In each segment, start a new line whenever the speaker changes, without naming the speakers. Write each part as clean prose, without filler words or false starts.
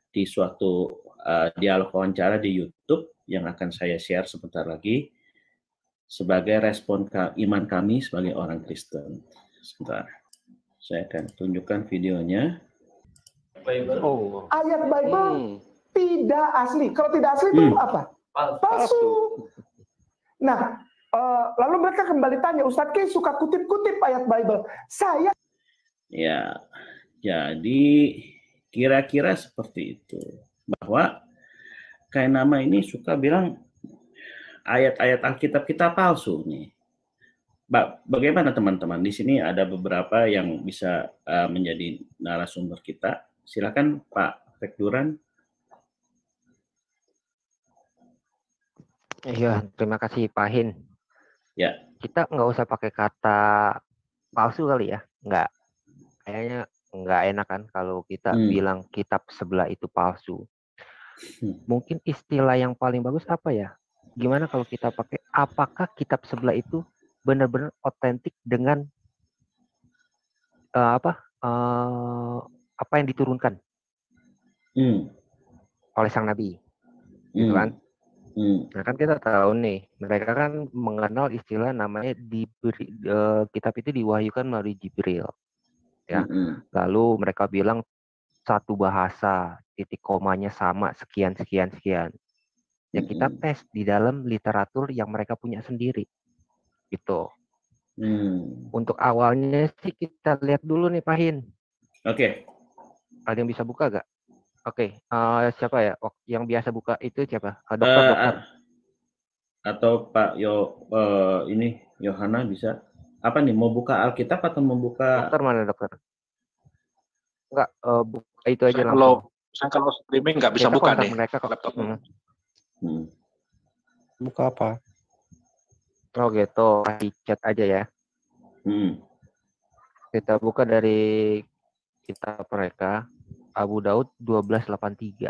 di suatu dialog wawancara di YouTube yang akan saya share sebentar lagi sebagai respon iman kami sebagai orang Kristen. Sebentar, saya akan tunjukkan videonya.
Ayat Bible tidak asli. Kalau tidak asli itu apa? Palsu. Nah, lalu mereka kembali tanya, Ustadz Ki suka kutip-kutip ayat Bible. Saya.
Ya, jadi kira-kira seperti itu. Bahwa Kainama ini suka bilang ayat-ayat Alkitab kita palsu nih. Bagaimana teman-teman? Di sini ada beberapa yang bisa menjadi narasumber kita. Silakan Pak Rekduran.
Iya, terima kasih Pak Hin.
Ya.
Kita nggak usah pakai kata palsu kali ya. Nggak. Kayaknya nggak enak kan kalau kita bilang kitab sebelah itu palsu. Mungkin istilah yang paling bagus apa ya? Gimana kalau kita pakai apakah kitab sebelah itu benar-benar otentik dengan apa yang diturunkan oleh sang nabi, gitu kan? Nah kan kita tahu nih, mereka kan mengenal istilah namanya kitab itu diwahyukan melalui Jibril, ya. Lalu mereka bilang satu bahasa, titik komanya sama, sekian. Ya kita tes di dalam literatur yang mereka punya sendiri, gitu. Untuk awalnya sih kita lihat dulu nih Pak Hin.
Oke.
Ada yang bisa buka gak? Oke, siapa ya? Yang biasa buka itu siapa? Dokter.
Atau Pak ini Yohana bisa. Apa nih? Mau buka Alkitab atau mau buka?
Dokter mana dokter? Enggak, buka itu aja langsung.
Saya kalau streaming nggak bisa buka nih.
Mereka
laptopnya.
Buka apa?
Oh gitu, di chat aja ya. Kita buka dari kitab mereka, Abu Daud 1283.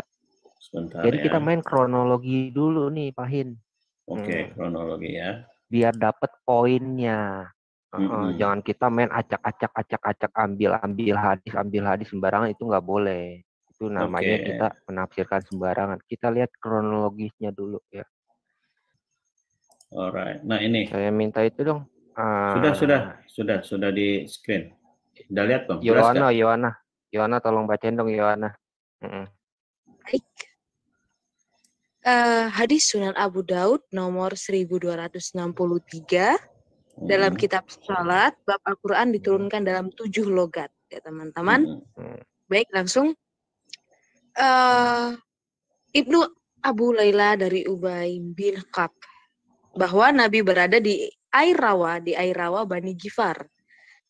Sebentar,
jadi
ya.
kita main kronologi dulu nih Pak Hin.
Oke, kronologi ya.
Biar dapat poinnya. Jangan kita main acak-acak ambil hadis sembarangan, itu nggak boleh. Itu namanya kita menafsirkan sembarangan. Kita lihat kronologisnya dulu ya.
Alright. Nah ini.
Saya minta itu dong.
Sudah di screen. Udah lihat dong.
Yohana tolong bacain dong Yohana.
Baik. Hadis Sunan Abu Daud nomor 1263 dalam kitab Salat bab Al-Quran diturunkan dalam 7 logat ya teman-teman. Baik, langsung Ibnu Abu Laila dari Ubay bin Ka'ab bahwa Nabi berada di air rawa Bani Gifar.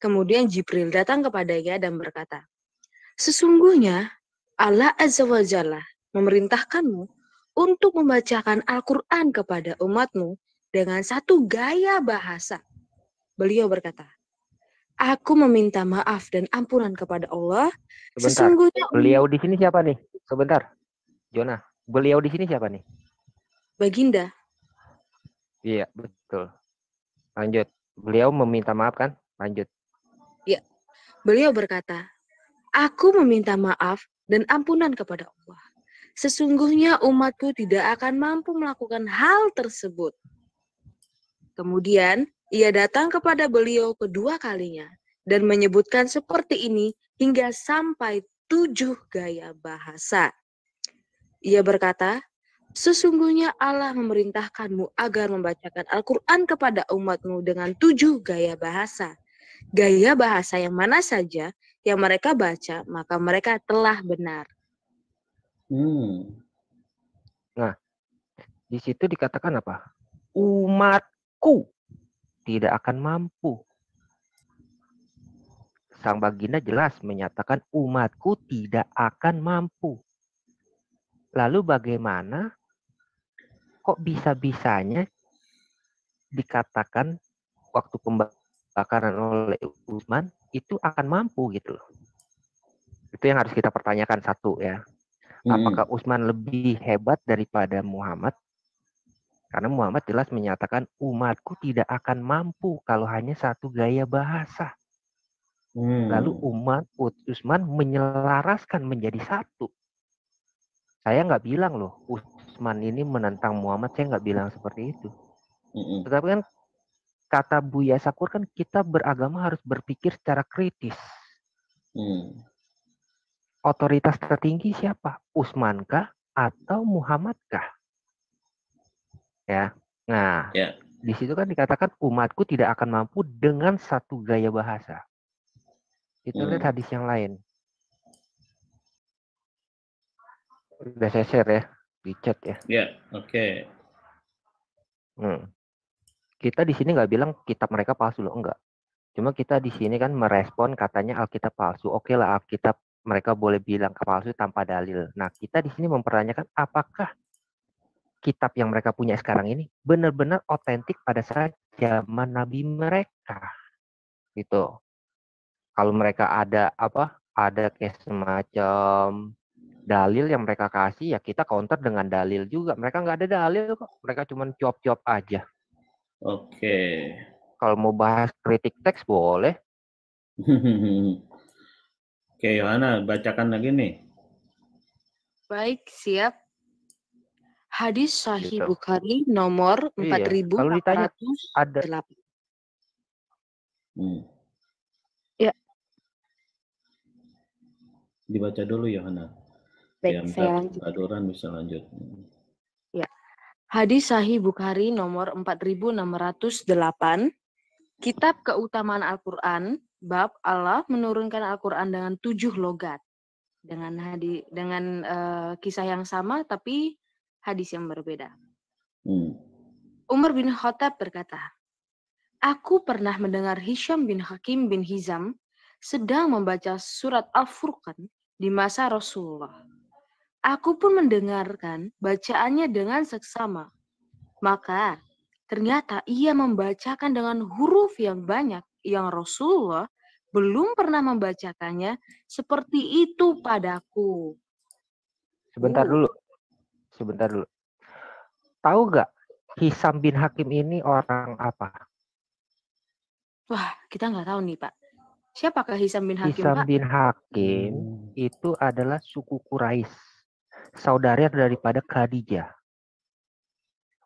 Kemudian Jibril datang kepadanya dan berkata, sesungguhnya Allah Azza wa Jalla memerintahkanmu untuk membacakan Al-Quran kepada umatmu dengan satu gaya bahasa. Beliau berkata, aku meminta maaf dan ampunan kepada Allah.
Sebentar, sesungguhnya beliau di sini siapa nih? Sebentar, Jonah, beliau di sini siapa nih?
Baginda.
Iya, betul. Lanjut, beliau meminta maaf kan? Lanjut.
Ya, beliau berkata, aku meminta maaf dan ampunan kepada Allah. Sesungguhnya umatku tidak akan mampu melakukan hal tersebut. Kemudian, ia datang kepada beliau kedua kalinya dan menyebutkan seperti ini hingga sampai 7 gaya bahasa. Ia berkata, sesungguhnya Allah memerintahkanmu agar membacakan Al-Quran kepada umatmu dengan 7 gaya bahasa. Gaya bahasa yang mana saja yang mereka baca, maka mereka telah benar.
Nah, di situ dikatakan apa? Umatku tidak akan mampu. Sang Baginda jelas menyatakan umatku tidak akan mampu. Lalu bagaimana kok bisa-bisanya dikatakan waktu pembakaran oleh Utsman itu akan mampu gitu loh. Itu yang harus kita pertanyakan satu ya. Apakah Utsman lebih hebat daripada Muhammad? Karena Muhammad jelas menyatakan umatku tidak akan mampu kalau hanya satu gaya bahasa. Lalu Utsman menyelaraskan menjadi satu. Saya nggak bilang loh, Utsman ini menentang Muhammad, saya nggak bilang seperti itu. Tetapi kan kata Buya Sakur kan kita beragama harus berpikir secara kritis. Otoritas tertinggi siapa? Utsman kah atau Muhammad kah? Ya. Nah, di situ kan dikatakan umatku tidak akan mampu dengan satu gaya bahasa. Kita lihat hadis yang lain. Udah saya share ya di chat ya.
Ya, oke.
Kita di sini nggak bilang kitab mereka palsu loh, enggak. Cuma kita di sini kan merespon katanya Alkitab palsu. Oke lah, Alkitab mereka boleh bilang palsu tanpa dalil. Nah, kita di sini mempertanyakan apakah kitab yang mereka punya sekarang ini benar-benar otentik pada saat zaman Nabi mereka. Gitu. Kalau mereka ada ada kayak semacam dalil yang mereka kasih, ya kita counter dengan dalil juga. Mereka nggak ada dalil kok. Mereka cuma cuap-cuap aja.
Oke.
Kalau mau bahas kritik teks boleh.
Oke, Yohana, bacakan lagi nih.
Baik, siap. Hadis Sahih Bukhari nomor 4.808. Ya.
Dibaca dulu, Yohana.
Baik, saya lanjut.
Aduran bisa lanjut.
Ya. Hadis Sahih Bukhari nomor 4.608. Kitab Keutamaan Al-Quran, bab Allah menurunkan Al-Quran dengan 7 logat. Dengan kisah yang sama, tapi hadis yang berbeda. Umar bin Khattab berkata, aku pernah mendengar Hisham bin Hakim bin Hizam sedang membaca surat Al-Furqan di masa Rasulullah. Aku pun mendengarkan bacaannya dengan seksama. Maka ternyata ia membacakan dengan huruf yang banyak yang Rasulullah belum pernah membacakannya seperti itu padaku.
Sebentar dulu. Tahu gak Hisham bin Hakim ini orang apa?
Wah, kita nggak tahu nih, Pak. Siapakah Hisham bin Hakim,
Hisham bin Hakim itu adalah suku Quraisy, saudara daripada Khadijah.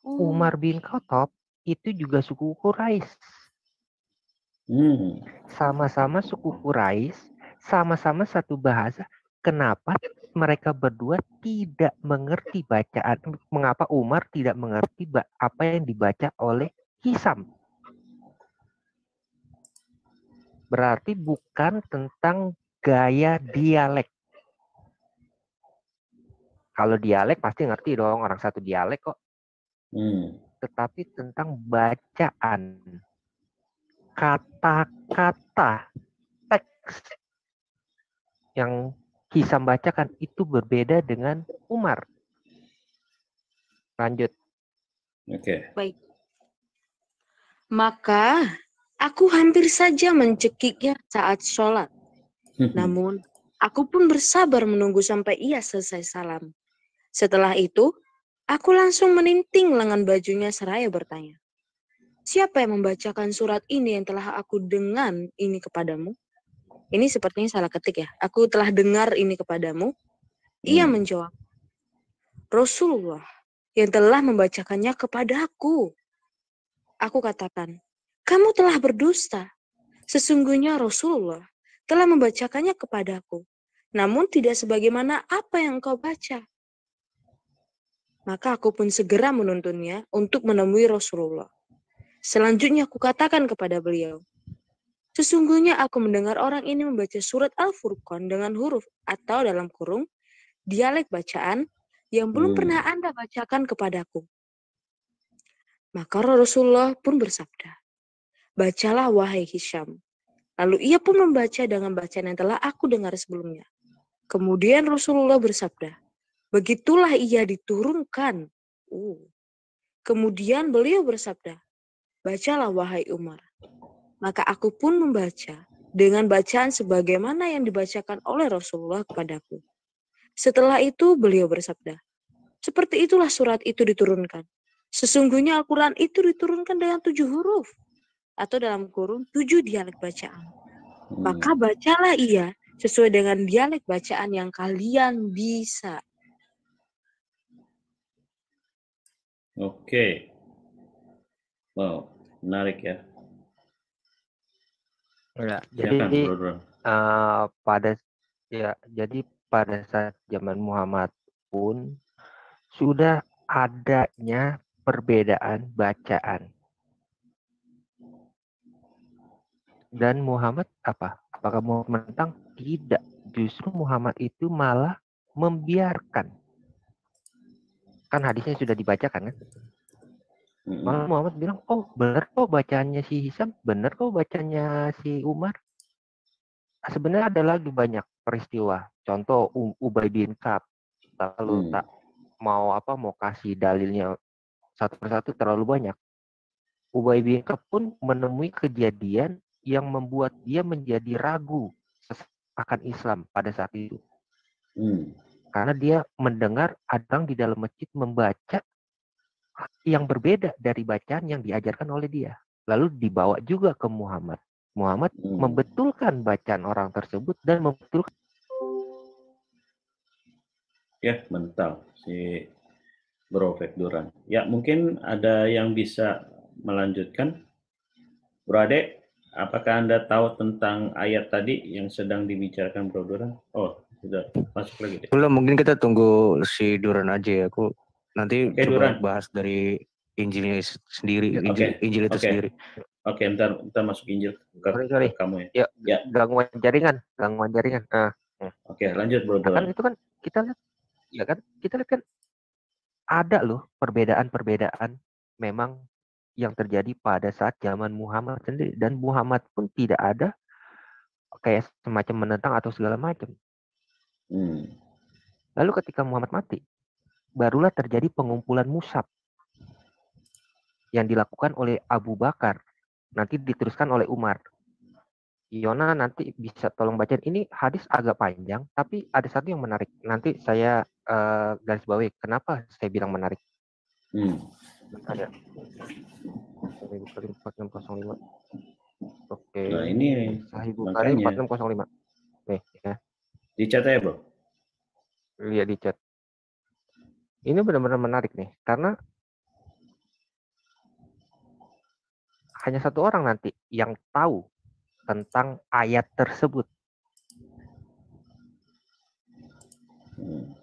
Umar bin Khattab itu juga suku Quraisy. Sama-sama suku Quraisy, sama-sama satu bahasa. Kenapa mereka berdua tidak mengerti bacaan? Mengapa Umar tidak mengerti apa yang dibaca oleh Hisham? Berarti bukan tentang gaya dialek. Kalau dialek pasti ngerti dong, orang satu dialek kok. Tetapi tentang bacaan, kata-kata, teks yang Hisham bacakan itu berbeda dengan Umar. Lanjut.
Oke.
Baik. Maka aku hampir saja mencekiknya saat sholat. Namun, aku pun bersabar menunggu sampai ia selesai salam. Setelah itu, aku langsung meninting lengan bajunya seraya bertanya, siapa yang membacakan surat ini yang telah aku dengar ini kepadamu? Ini sepertinya salah ketik ya. Aku telah dengar ini kepadamu. Ia menjawab, Rasulullah yang telah membacakannya kepadaku. Aku katakan, kamu telah berdusta. Sesungguhnya Rasulullah telah membacakannya kepadaku. Namun tidak sebagaimana apa yang engkau baca. Maka aku pun segera menuntunnya untuk menemui Rasulullah. Selanjutnya aku katakan kepada beliau, sesungguhnya aku mendengar orang ini membaca surat Al-Furqan dengan huruf atau dalam kurung dialek bacaan yang belum pernah Anda bacakan kepadaku. Maka Rasulullah pun bersabda, bacalah wahai Hisham. Lalu ia pun membaca dengan bacaan yang telah aku dengar sebelumnya. Kemudian Rasulullah bersabda, begitulah ia diturunkan. Kemudian beliau bersabda, bacalah wahai Umar. Maka aku pun membaca dengan bacaan sebagaimana yang dibacakan oleh Rasulullah kepadaku. Setelah itu beliau bersabda, seperti itulah surat itu diturunkan. Sesungguhnya Al-Quran itu diturunkan dengan 7 huruf atau dalam kurung 7 dialek bacaan. Maka bacalah ia sesuai dengan dialek bacaan yang kalian bisa.
Oke. Wow, menarik ya.
Ya, jadi pada saat zaman Muhammad pun sudah adanya perbedaan bacaan. Dan Muhammad apa? Apakah Muhammad menentang? Tidak. Justru Muhammad itu malah membiarkan. Kan hadisnya sudah dibacakan kan? Malah Muhammad bilang, oh benar kok bacaannya si Hisam, benar kok bacaannya si Umar. Sebenarnya ada lagi banyak peristiwa. Contoh Ubay bin Ka'ab. Kalau tak mau kasih dalilnya satu persatu terlalu banyak. Ubay bin Ka'ab pun menemui kejadian yang membuat dia menjadi ragu akan Islam pada saat itu. Karena dia mendengar orang di dalam masjid membaca yang berbeda dari bacaan yang diajarkan oleh dia. Lalu dibawa juga ke Muhammad. Muhammad membetulkan bacaan orang tersebut dan membetulkan.
Ya, mental si Bro Duran. Ya, mungkin ada yang bisa melanjutkan. Bro Ade, apakah Anda tahu tentang ayat tadi yang sedang dibicarakan Bro Duran? Oh, sudah masuk lagi deh.
Belum, mungkin kita tunggu si Duran aja ya. Aku nanti coba
Duran.
bahas dari Injilnya sendiri, Injil itu sendiri.
Oke, ntar masuk Injil ke kamu
ya. Ya. Gangguan jaringan.
Oke, lanjut Bro Duran.
Kan itu kan kita lihat, ya kan kita lihat kan ada loh perbedaan memang yang terjadi pada saat zaman Muhammad sendiri, dan Muhammad pun tidak ada kayak semacam menentang atau segala macam. Lalu ketika Muhammad mati, barulah terjadi pengumpulan mushaf yang dilakukan oleh Abu Bakar, nanti diteruskan oleh Umar. Yona nanti bisa tolong bacain, ini hadis agak panjang, tapi ada satu yang menarik. Nanti saya garis bawahi kenapa saya bilang menarik. Ada. Sahih Bukhari 4605. Oke.
Nah ini
Sahih Bukhari 4605. Nih ya.
Di chat ya Bro?
Iya di chat. Ini benar-benar menarik nih, karena hanya satu orang nanti yang tahu tentang ayat tersebut.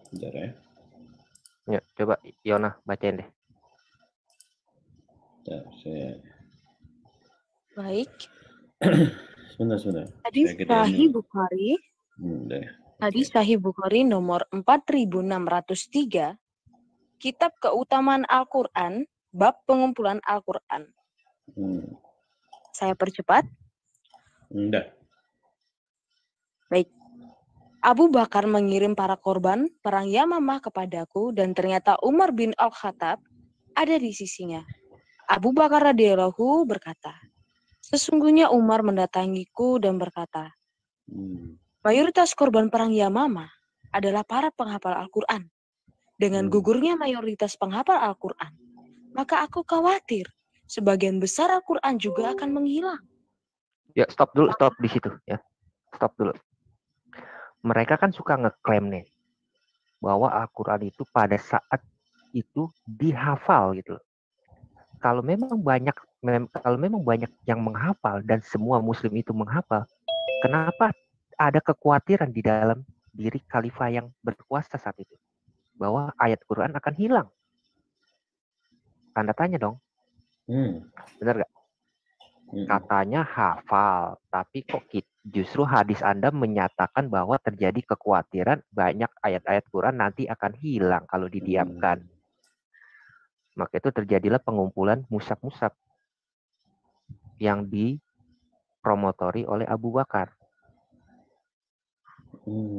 Bentar ya.
Ya, coba Yona bacain deh.
Ya, saya...
Baik.
Sebentar.
Hadis Sahih Bukhari. Hadis Sahih Bukhari nomor 4603. Kitab Keutamaan Al-Quran, bab pengumpulan Al-Quran. Saya percepat.
Enggak.
Baik. Abu Bakar mengirim para korban perang Yamamah kepadaku, dan ternyata Umar bin Al-Khattab ada di sisinya. Abu Bakar radhiyallahu berkata, sesungguhnya Umar mendatangiku dan berkata, mayoritas korban perang Yamamah adalah para penghafal Al-Quran. Dengan gugurnya mayoritas penghafal Al-Quran, maka aku khawatir sebagian besar Al-Quran juga akan menghilang.
Ya, stop di situ ya. Stop dulu. Mereka kan suka ngeklaim nih bahwa Al-Quran itu pada saat itu dihafal gitu. Kalau memang banyak yang menghafal dan semua muslim itu menghafal, kenapa ada kekhawatiran di dalam diri khalifah yang berkuasa saat itu bahwa ayat Quran akan hilang? Tanda tanya dong. Benar gak? Katanya hafal, tapi kok justru hadis Anda menyatakan bahwa terjadi kekhawatiran banyak ayat-ayat Quran nanti akan hilang kalau didiamkan. Maka itu terjadilah pengumpulan mushaf-mushaf yang dipromotori oleh Abu Bakar.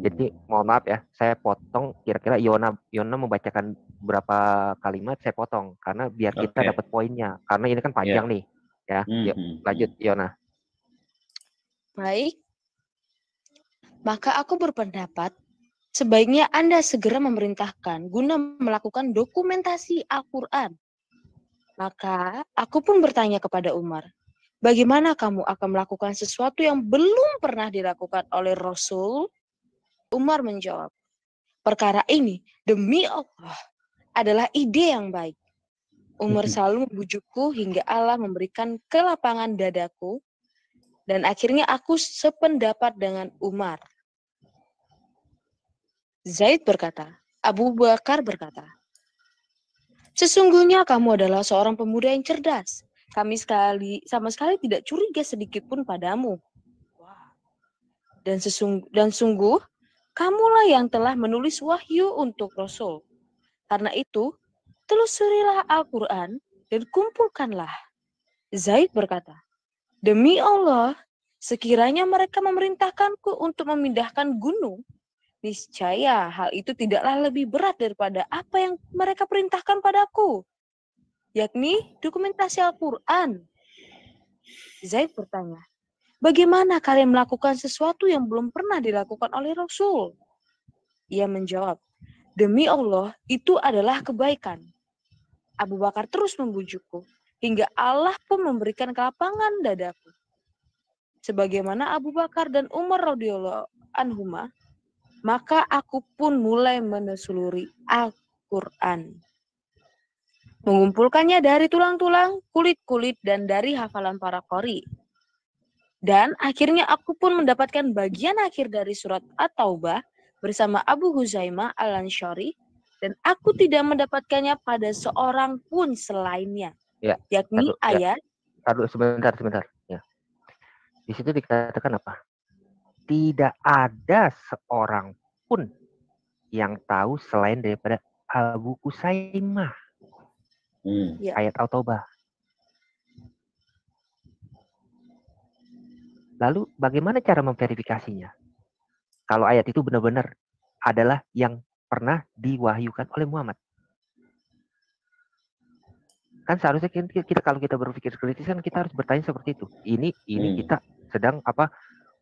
Jadi mohon maaf ya, saya potong kira-kira Yona membacakan berapa kalimat, saya potong karena biar kita dapat poinnya. Karena ini kan panjang nih. Ya, yuk, lanjut Yona.
Baik. Maka aku berpendapat sebaiknya Anda segera memerintahkan guna melakukan dokumentasi Al-Quran. Maka aku pun bertanya kepada Umar, bagaimana kamu akan melakukan sesuatu yang belum pernah dilakukan oleh Rasul? Umar menjawab, perkara ini demi Allah adalah ide yang baik. Umar selalu membujukku hingga Allah memberikan kelapangan dadaku, dan akhirnya aku sependapat dengan Umar. Zaid berkata, Abu Bakar berkata, sesungguhnya kamu adalah seorang pemuda yang cerdas. Kami sama sekali tidak curiga sedikit pun padamu. Dan sungguh, kamulah yang telah menulis wahyu untuk Rasul. Karena itu, telusurilah Al-Quran dan kumpulkanlah. Zaid berkata, demi Allah, sekiranya mereka memerintahkanku untuk memindahkan gunung, niscaya hal itu tidaklah lebih berat daripada apa yang mereka perintahkan padaku, yakni dokumentasi Al-Quran. Zaid bertanya, bagaimana kalian melakukan sesuatu yang belum pernah dilakukan oleh Rasul? Ia menjawab, demi Allah, itu adalah kebaikan. Abu Bakar terus membujukku, hingga Allah pun memberikan kelapangan dadaku. Sebagaimana Abu Bakar dan Umar radhiyallahu anhuma, maka aku pun mulai menelusuri Al-Quran. Mengumpulkannya dari tulang-tulang, kulit-kulit, dan dari hafalan para qori. Dan akhirnya aku pun mendapatkan bagian akhir dari surat At-Taubah bersama Abu Huzaimah Al-Ansyari, dan aku tidak mendapatkannya pada seorang pun selainnya.
Ya,
yakni ayat.
Sebentar. Ya. Di situ dikatakan apa? Tidak ada seorang pun yang tahu selain daripada Abu Huzaimah. Ayat At-Taubah. Lalu bagaimana cara memverifikasinya? Kalau ayat itu benar-benar adalah yang pernah diwahyukan oleh Muhammad. Kan seharusnya kita kalau kita berpikir kritis kan kita harus bertanya seperti itu. Ini kita sedang apa?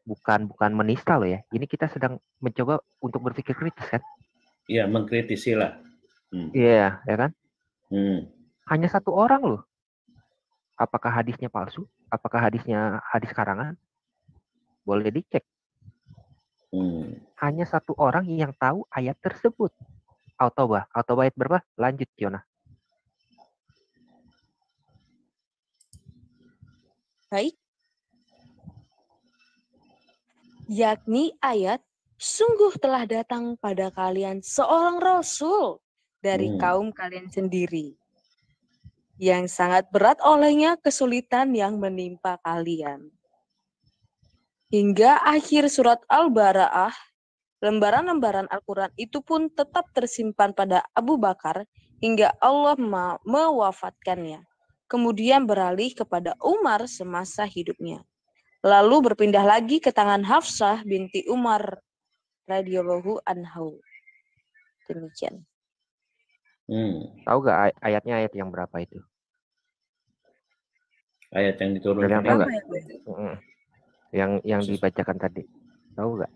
Bukan menista loh ya. Ini kita sedang mencoba untuk berpikir kritis kan?
Iya, mengkritisi lah.
Iya, ya kan? Hanya satu orang loh. Apakah hadisnya palsu? Apakah hadisnya hadis karangan? Boleh dicek. Hanya satu orang yang tahu ayat tersebut. At-Taubah ayat berapa? Lanjut, Yona.
Baik. Yakni ayat, sungguh telah datang pada kalian seorang Rasul dari kaum kalian sendiri, yang sangat berat olehnya kesulitan yang menimpa kalian. Hingga akhir surat Al-Bara'ah, lembaran-lembaran Al-Quran itu pun tetap tersimpan pada Abu Bakar hingga Allah mewafatkannya. Kemudian beralih kepada Umar semasa hidupnya. Lalu berpindah lagi ke tangan Hafsah binti Umar radhiyallahu anhu. Demikian.
Tahu gak ayatnya ayat yang berapa itu?
Ayat yang diturunkan.
Yang dibacakan tadi. Tahu gak?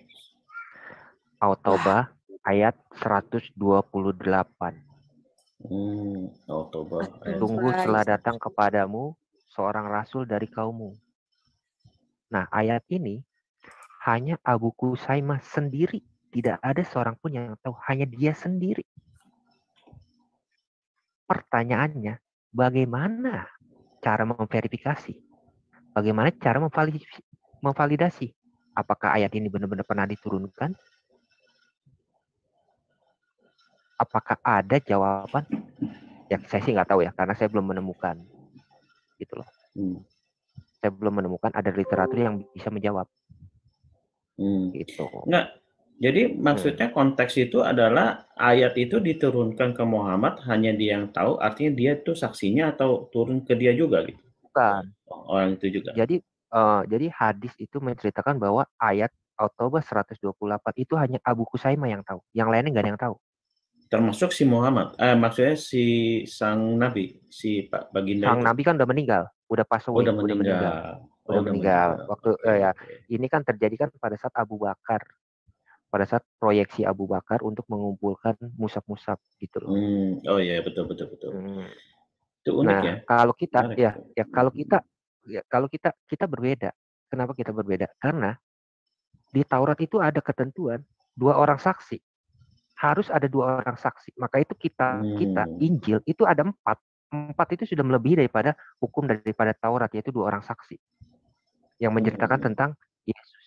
At-Taubah ayat 128.
At-Taubah.
Sungguh telah datang kepadamu seorang rasul dari kaummu. Nah, ayat ini hanya Abu Huzaimah sendiri. Tidak ada seorang pun yang tahu. Hanya dia sendiri. Pertanyaannya, bagaimana cara memverifikasi? Bagaimana cara memvalidasi? Apakah ayat ini benar-benar pernah diturunkan? Apakah ada jawaban? Ya, saya sih nggak tahu ya, karena saya belum menemukan. Gitu loh. Saya belum menemukan ada literatur yang bisa menjawab. Gitu.
Nah, jadi maksudnya konteks itu adalah ayat itu diturunkan ke Muhammad, hanya dia yang tahu, artinya dia itu saksinya atau turun ke dia juga gitu?
Bukan.
Orang itu juga.
Jadi hadis itu menceritakan bahwa ayat At-Taubah 128 itu hanya Abu Huzaimah yang tahu. Yang lainnya nggak ada yang tahu.
Termasuk si Muhammad. Maksudnya si sang Nabi, si Pak Baginda.
Sang Nabi kan udah meninggal, udah pass away,
udah meninggal.
Waktu ya ini kan terjadi kan pada saat Abu Bakar. Pada saat proyeksi Abu Bakar untuk mengumpulkan musab-musab gitu loh.
Oh iya, betul. Itu unik ya.
Kalau kita kalau kita berbeda. Kenapa kita berbeda? Karena di Taurat itu ada ketentuan 2 orang saksi. Harus ada 2 orang saksi. Maka itu kita Injil itu ada 4. 4 itu sudah melebihi daripada hukum daripada Taurat, yaitu 2 orang saksi yang menceritakan tentang Yesus.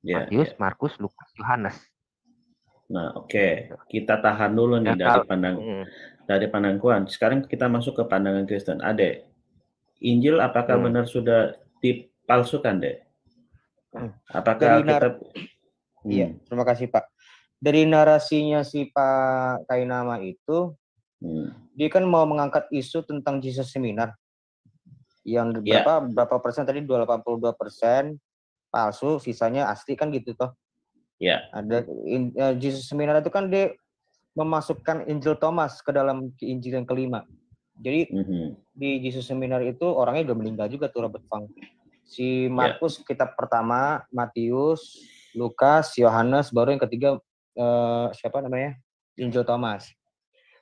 Matius, Markus, Lukas, Yohanes.
Nah, oke. Kita tahan dulu nih dari pandangan. Sekarang kita masuk ke pandangan Kristen. Ade, Injil apakah benar sudah dipalsukan, Dek? Apakah kita...
Iya, terima kasih, Pak. Dari narasinya si Pak Kainama itu, dia kan mau mengangkat isu tentang Jesus Seminar. Yang berapa persen tadi, 82% palsu, sisanya asli kan gitu toh.
Ya.
Ada Jesus Seminar itu kan dia memasukkan Injil Thomas ke dalam Injil yang kelima. Jadi di Jesus Seminar itu orangnya udah meninggal juga tuh, Robert Fang. Si Markus kitab pertama, Matius, Lukas, Yohanes, baru yang ketiga siapa namanya? Injil Thomas.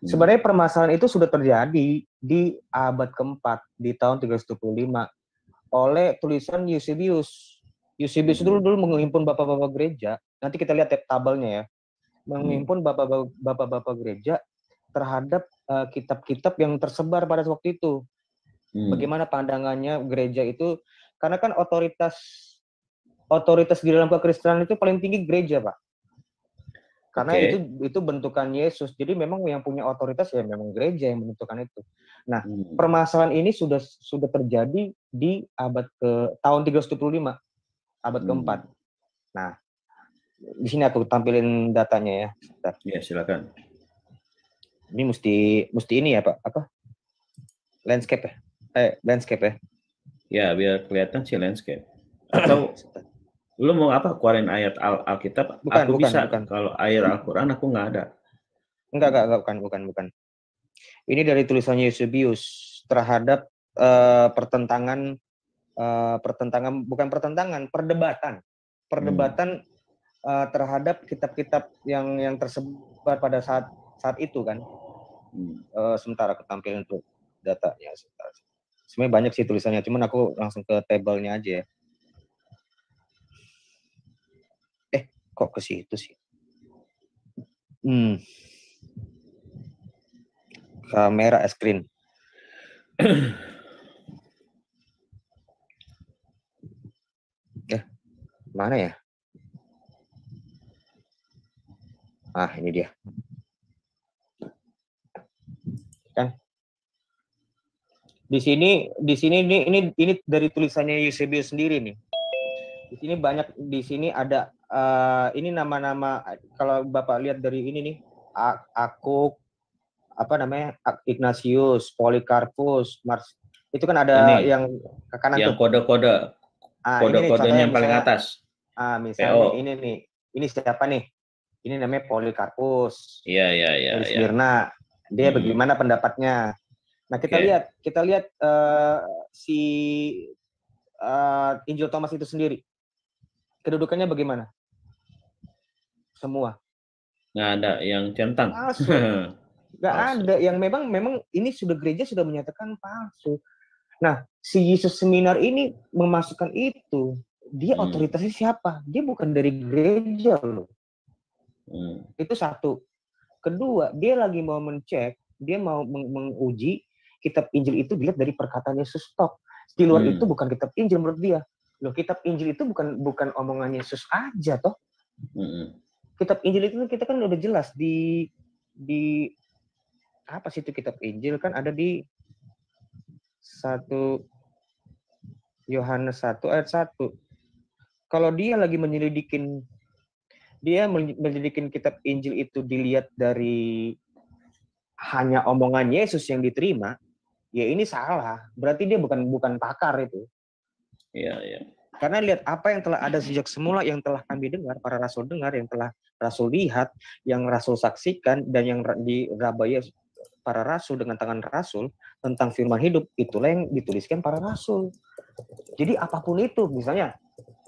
Sebenarnya permasalahan itu sudah terjadi di abad keempat, di tahun 375 oleh tulisan Eusebius. Eusebius dulu menghimpun bapak-bapak gereja. Nanti kita lihat tabelnya ya. Menghimpun bapak-bapak gereja terhadap kitab-kitab yang tersebar pada waktu itu. Bagaimana pandangannya gereja itu? Karena kan otoritas di dalam kekristenan itu paling tinggi gereja, Pak. Karena itu bentukan Yesus. Jadi memang yang punya otoritas ya memang gereja yang menentukan itu. Nah, permasalahan ini sudah terjadi di tahun 375, abad keempat. Nah, di sini aku tampilin datanya ya.
Ya, silakan.
Ini mesti ini ya, Pak. Apa? Landscape ya? Landscape ya?
Ya, biar kelihatan sih landscape. Atau lu mau apa? Keluarin ayat Alkitab? Aku bisa. Kalau ayat Al-Quran aku nggak ada.
Enggak, bukan. Ini dari tulisannya Eusebius terhadap perdebatan terhadap kitab-kitab yang tersebar pada saat itu kan. Sementara aku tampilin untuk datanya. Sebenarnya banyak sih tulisannya, cuman aku langsung ke tabelnya aja ya. Kok ke situ sih? Kamera screen. Mana ya? Ini dia. Kan? Di sini ini dari tulisannya Eusebius sendiri nih. Di sini ada ini nama-nama, kalau Bapak lihat dari ini nih, Akuk, apa namanya, Ignatius, Polikarpus, Mars, itu kan ada ini, yang ke kanan
yang kode-kode, kode-kodenya yang paling atas.
Misalnya ini nih, ini siapa nih? Ini namanya Polikarpus.
Iya.
Dari Smyrna. Dia bagaimana pendapatnya? Nah, kita lihat si Injil Thomas itu sendiri. Kedudukannya bagaimana? Semua.
Nggak ada yang centang.
Nggak ada yang memang ini gereja sudah menyatakan palsu. Nah, si Yesus Seminar ini memasukkan itu. Dia otoritasnya siapa? Dia bukan dari gereja loh. Itu satu. Kedua, dia lagi mau mencek, dia mau menguji kitab Injil itu dilihat dari perkataan Yesus stop. Di luar itu bukan kitab Injil menurut dia. Loh, kitab Injil itu bukan omongan Yesus aja toh. Kitab Injil itu kita kan udah jelas di apa sih itu kitab Injil kan ada di 1 Yohanes 1 ayat 1. Kalau dia lagi menyelidikin kitab Injil itu dilihat dari hanya omongan Yesus yang diterima, ya ini salah. Berarti dia bukan pakar itu.
Iya.
Karena lihat apa yang telah ada sejak semula, yang telah kami dengar, para rasul dengar, yang telah rasul lihat, yang rasul saksikan, dan yang dirabaya para rasul dengan tangan rasul tentang firman hidup, itulah yang dituliskan para rasul. Jadi apapun itu, misalnya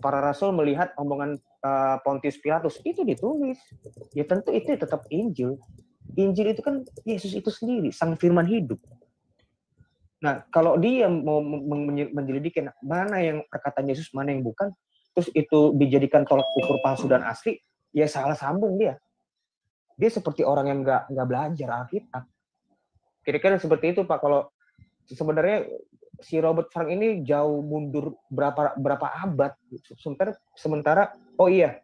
para rasul melihat omongan Pontius Pilatus, itu ditulis. Ya tentu itu tetap Injil. Injil itu kan Yesus itu sendiri, sang firman hidup. Nah, kalau dia mau menyelidiki mana yang perkataan Yesus, mana yang bukan, terus itu dijadikan tolak ukur palsu dan asli, ya salah sambung dia. Dia seperti orang yang nggak belajar Alkitab. Kira-kira seperti itu Pak. Kalau sebenarnya si Robert Frank ini jauh mundur berapa abad. Sementara oh iya,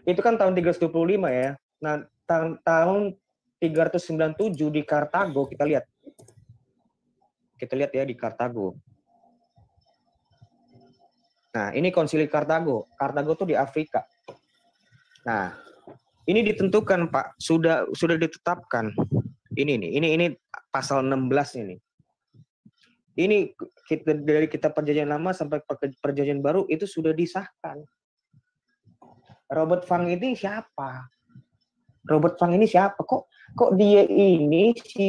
itu kan tahun 325 ya. Nah, tahun 397 di Kartago kita lihat ya di Kartago. Nah, ini konsili Kartago. Kartago tuh di Afrika. Nah, ini ditentukan Pak, sudah ditetapkan. Ini pasal 16 ini. Ini dari kitab Perjanjian Lama sampai Perjanjian Baru itu sudah disahkan. Robert Frank ini siapa? Kok dia ini si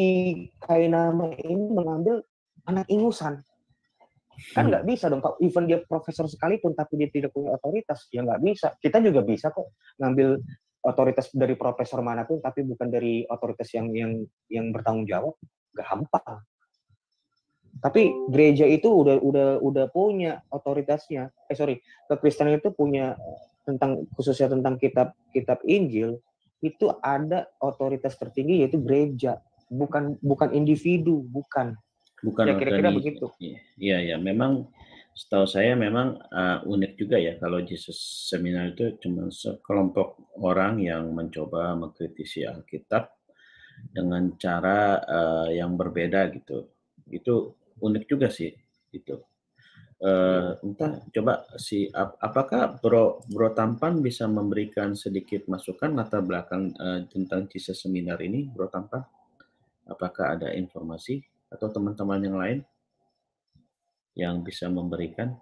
Kainama ini mengambil anak ingusan? Kan nggak bisa dong, Pak. Even dia profesor sekalipun tapi dia tidak punya otoritas, ya nggak bisa. Kita juga bisa kok ngambil otoritas dari profesor manapun tapi bukan dari otoritas yang bertanggung jawab. Gampang. Tapi gereja itu udah punya otoritasnya. Kekristenan itu punya khususnya tentang kitab Injil, itu ada otoritas tertinggi yaitu gereja, bukan individu, bukan. Ya kira-kira begitu.
Iya, memang setahu saya memang unik juga ya kalau Jesus Seminar itu cuma sekelompok orang yang mencoba mengkritisi Alkitab dengan cara yang berbeda gitu. Itu unik juga sih itu. Entah coba apakah Bro Tampan bisa memberikan sedikit masukan latar belakang tentang Jesus Seminar ini, Bro Tampan? Apakah ada informasi atau teman-teman yang lain yang bisa memberikan?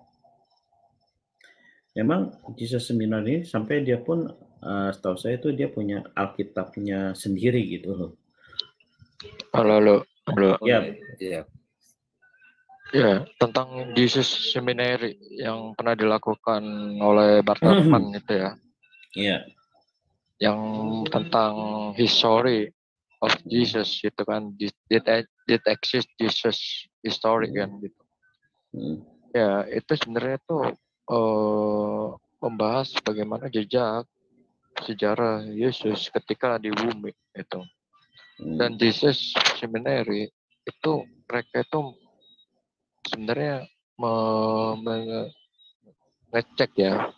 Memang Jesus Seminar ini sampai dia pun setahu saya itu dia punya Alkitabnya sendiri gitu loh.
Halo.
Ya.
Ya, tentang Jesus Seminary yang pernah dilakukan oleh Bartman itu ya.
Iya.
Yang tentang history of Jesus itu kan, did exist Jesus history kan gitu. Ya, itu sebenarnya tuh membahas bagaimana jejak sejarah Yesus ketika di bumi itu. Dan Jesus Seminary itu mereka itu sebenarnya ngecek ya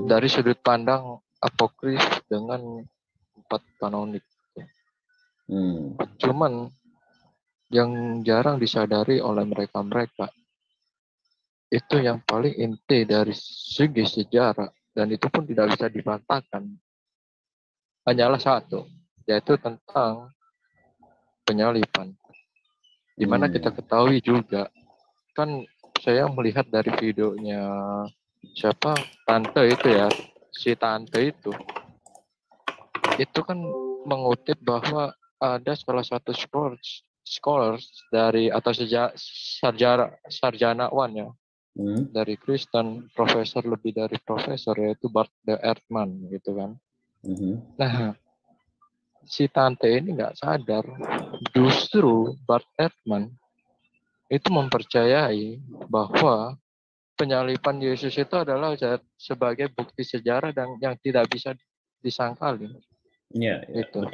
dari sudut pandang apokrif dengan 4 kanonik. Cuman yang jarang disadari oleh mereka itu yang paling inti dari segi sejarah, dan itu pun tidak bisa dibantahkan, hanyalah satu, yaitu tentang penyaliban. Dimana kita ketahui juga kan, saya melihat dari videonya tante itu ya, si tante itu kan mengutip bahwa ada salah satu scholars dari atau sarjanawan ya dari Kristen, profesor lebih dari profesor, yaitu Bart de Eerdman gitu kan. Nah, si tante ini nggak sadar justru Bart Eerdman itu mempercayai bahwa penyaliban Yesus itu adalah sebagai bukti sejarah dan yang tidak bisa disangkali.
Iya,
gitu.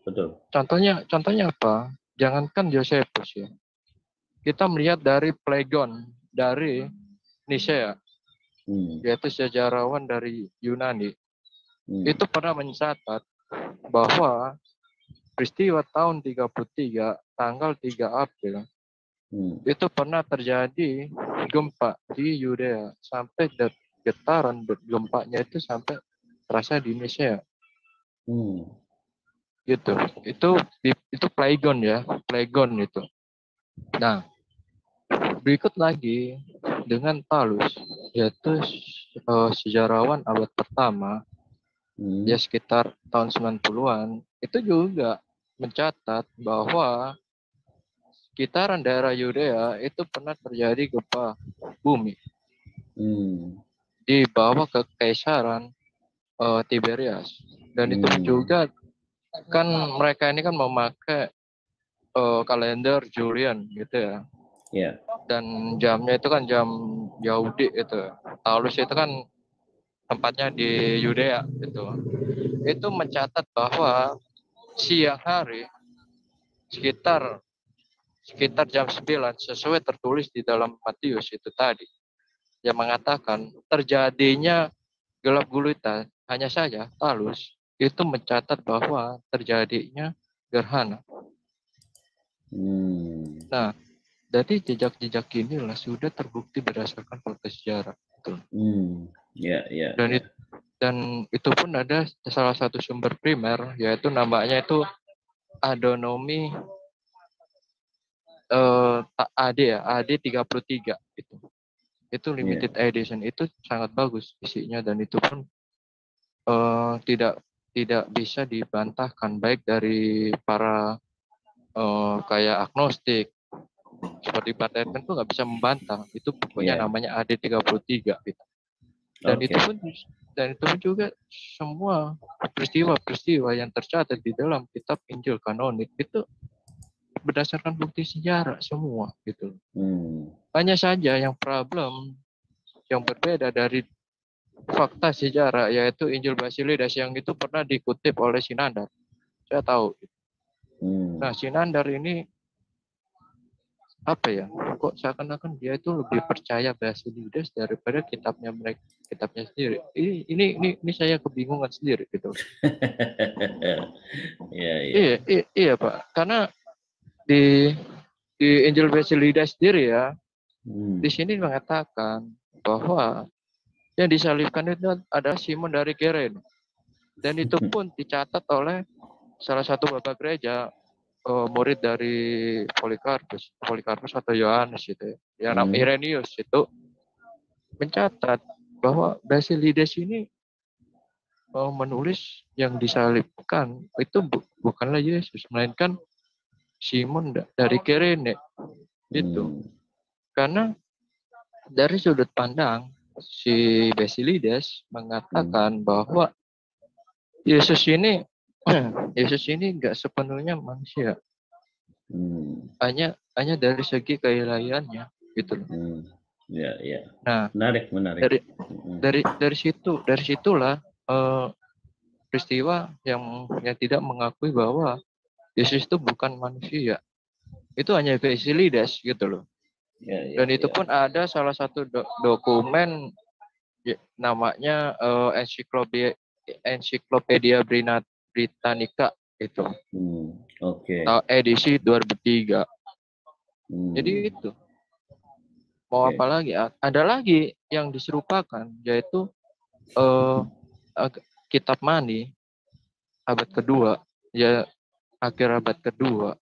Betul.
Contohnya apa? Jangankan Josephus ya. Kita melihat dari Phlegon dari Nisea, yaitu sejarawan dari Yunani. Itu pernah mencatat bahwa peristiwa tahun 33 tanggal 3 April itu pernah terjadi gempa di Yudea, sampai getaran gempanya itu sampai terasa di Nisea. Gitu. Itu Phlegon ya, Phlegon itu. Nah, berikut lagi dengan Thallus, yaitu sejarawan abad pertama, ya sekitar tahun 90-an, itu juga mencatat bahwa sekitaran daerah Yudea itu pernah terjadi gempa bumi di bawah kekaisaran Tiberias. Dan itu juga kan mereka ini kan memakai kalender Julian gitu ya.
Yeah.
Dan jamnya itu kan jam Yahudi itu. Taurus itu kan tempatnya di Yudea gitu. Itu mencatat bahwa siang hari sekitar sekitar jam 9 sesuai tertulis di dalam Matius itu tadi yang mengatakan terjadinya gelap gulita, hanya saja Talus itu mencatat bahwa terjadinya gerhana. Nah, jadi jejak-jejak inilah sudah terbukti berdasarkan fakta sejarah. Dan itu pun ada salah satu sumber primer, yaitu namanya itu Adonomi AD ya, AD 33 itu. Itu limited edition, itu sangat bagus isinya, dan itu pun tidak bisa dibantahkan baik dari para kayak agnostik seperti Pak Edmund tuh nggak bisa membantah, itu pokoknya namanya AD 33 gitu. Dan itu pun juga semua peristiwa yang tercatat di dalam kitab Injil kanonik itu berdasarkan bukti sejarah semua gitu. Hanya saja yang problem yang berbeda dari fakta sejarah yaitu Injil Basilidas yang itu pernah dikutip oleh Sinandar. Saya tahu. Nah, Sinandar ini apa ya? Kok seakan-akan dia itu lebih percaya Basilidas daripada kitabnya sendiri. Ini saya kebingungan sendiri gitu. Iya Pak, karena di Injil Basilidas sendiri ya, di sini mengatakan bahwa yang disalibkan itu adalah Simon dari Kirene, dan itu pun dicatat oleh salah satu bapak gereja, murid dari Polikarpus atau Yohanes itu, yang namanya Irenaeus itu mencatat bahwa Basilidas ini menulis yang disalibkan itu bukanlah Yesus, melainkan Simon dari Kirene itu. Karena dari sudut pandang si Basilidas mengatakan bahwa Yesus ini nggak sepenuhnya manusia, hanya dari segi keilahiannya gitu. Nah,
menarik.
Dari situlah peristiwa yang tidak mengakui bahwa Yesus itu bukan manusia. Itu hanya Basilidas gitu loh. Dan itu pun ada salah satu dokumen namanya Encyclopedia Britannica itu. Edisi 2003. Jadi itu. Mau apa lagi? Ada lagi yang diserupakan, yaitu Kitab Mani abad kedua, ya akhir abad kedua.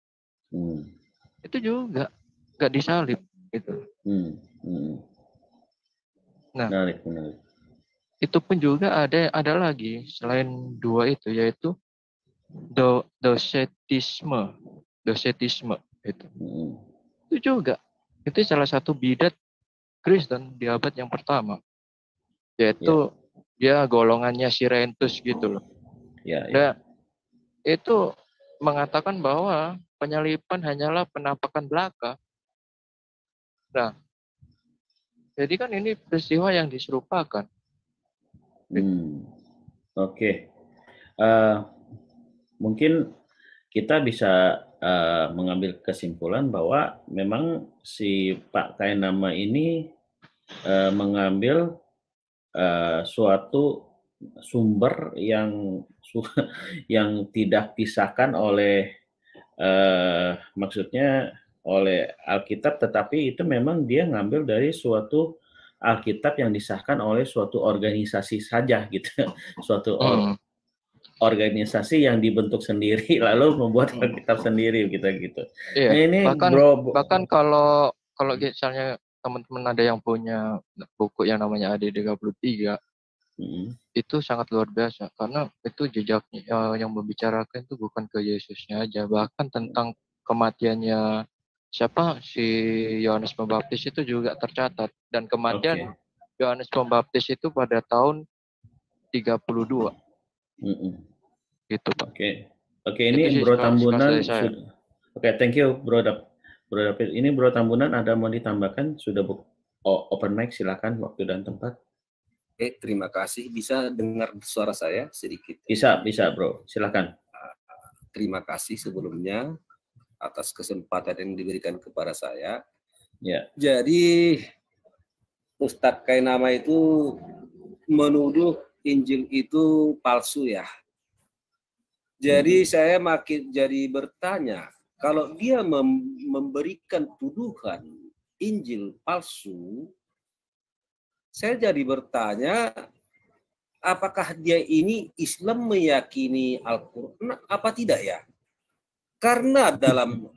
Itu juga nggak disalib gitu. Nah,
menarik.
Itu pun juga ada lagi selain dua itu, yaitu docetisme itu. Itu juga itu salah satu bidat Kristen di abad yang pertama, yaitu dia golongannya Sirentus gitu loh. Dan itu mengatakan bahwa penyaliban hanyalah penampakan belaka. Nah, jadi kan ini peristiwa yang diserupakan.
Mungkin kita bisa mengambil kesimpulan bahwa memang si Pak Kainama ini mengambil suatu sumber yang tidak pisahkan oleh maksudnya oleh Alkitab, tetapi itu memang dia ngambil dari suatu Alkitab yang disahkan oleh suatu organisasi saja gitu, suatu organisasi yang dibentuk sendiri lalu membuat Alkitab sendiri gitu.
Iya.
Nah, ini
bahkan kalau misalnya teman-teman ada yang punya buku yang namanya AD 33, itu sangat luar biasa karena itu jejaknya yang membicarakan itu bukan ke Yesusnya aja, bahkan tentang kematiannya si Yohanes Pembaptis itu juga tercatat, dan kematian Yohanes Pembaptis itu pada tahun 32. Gitu Pak.
Oke, ini Bro Tambunan. Thank you Bro David. Ini Bro Tambunan ada mau ditambahkan? Sudah open mic, silakan waktu dan tempat.
Terima kasih. Bisa dengar suara saya sedikit?
Bisa Bro, silakan.
Terima kasih sebelumnya atas kesempatan yang diberikan kepada saya.
Ya.
Jadi Ustadz Kainama itu menuduh Injil itu palsu ya. Jadi saya makin jadi bertanya, kalau dia memberikan tuduhan Injil palsu, saya jadi bertanya, apakah dia ini Islam meyakini Al-Quran apa tidak ya? Karena dalam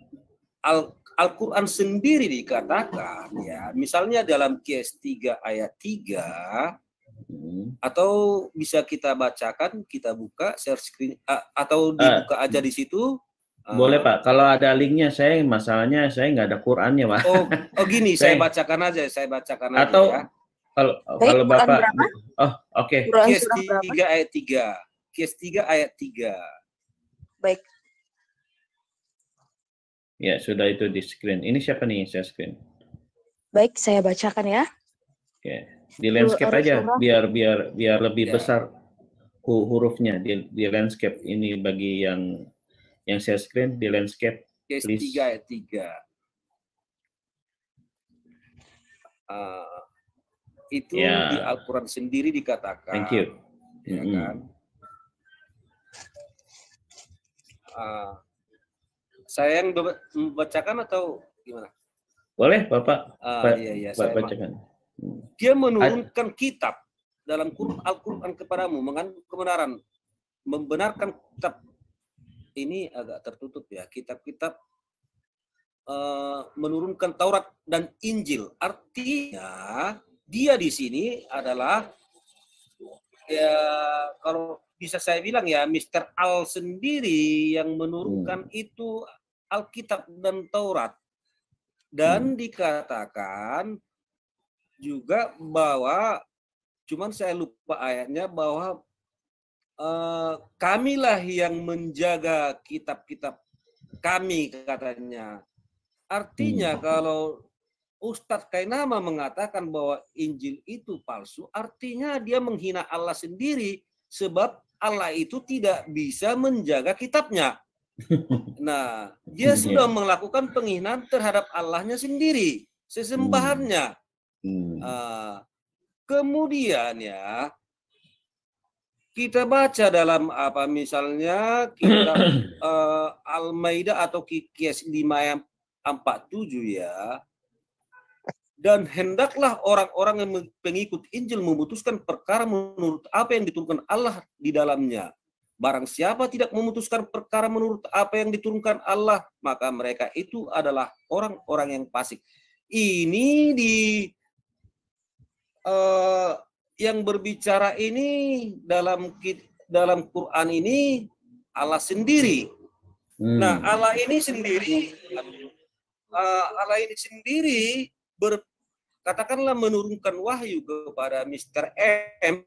Al-Quran sendiri dikatakan ya, misalnya dalam QS 3 ayat 3, atau bisa kita bacakan, kita buka share screen atau dibuka aja di situ.
Boleh Pak, kalau ada linknya, masalahnya saya nggak ada Qurannya Pak.
Oh gini, saya bacakan aja
atau,
ya.
Kalau Bapak, oke.
QS 3 ayat 3. QS 3 ayat 3.
Baik.
Ya, sudah itu di screen. Ini siapa nih share screen?
Baik, saya bacakan ya.
Oke. Di landscape aja biar lebih besar hurufnya di landscape ini bagi yang share screen di landscape.
QS 3 ayat 3. Itu di Al-Quran sendiri dikatakan.
Thank you.
Ya kan? Saya yang membacakan atau gimana?
Boleh Bapak.
Iya,
saya bacakan.
Dia menurunkan kitab dalam Al-Quran kepadamu, mengandung kebenaran, membenarkan kitab. Ini agak tertutup ya, kitab-kitab menurunkan Taurat dan Injil. Artinya dia di sini adalah ya, kalau bisa saya bilang ya, Mr. Al sendiri yang menurunkan itu Alkitab dan Taurat. Dan dikatakan juga bahwa, cuman saya lupa ayatnya, bahwa kamilah yang menjaga kitab-kitab kami, katanya. Artinya kalau Ustadz Kainama mengatakan bahwa Injil itu palsu, artinya dia menghina Allah sendiri, sebab Allah itu tidak bisa menjaga kitabnya. Nah, dia sudah melakukan penghinaan terhadap Allahnya sendiri, sesembahannya. Kemudian ya, kita baca dalam apa misalnya kitab Al-Maidah atau QS 5 ayat 47 ya. Dan hendaklah orang-orang yang pengikut Injil memutuskan perkara menurut apa yang diturunkan Allah di dalamnya. Barang siapa tidak memutuskan perkara menurut apa yang diturunkan Allah, maka mereka itu adalah orang-orang yang fasik. Ini yang berbicara ini dalam Quran ini Allah sendiri. Nah, Allah ini sendiri katakanlah menurunkan wahyu kepada Mr. M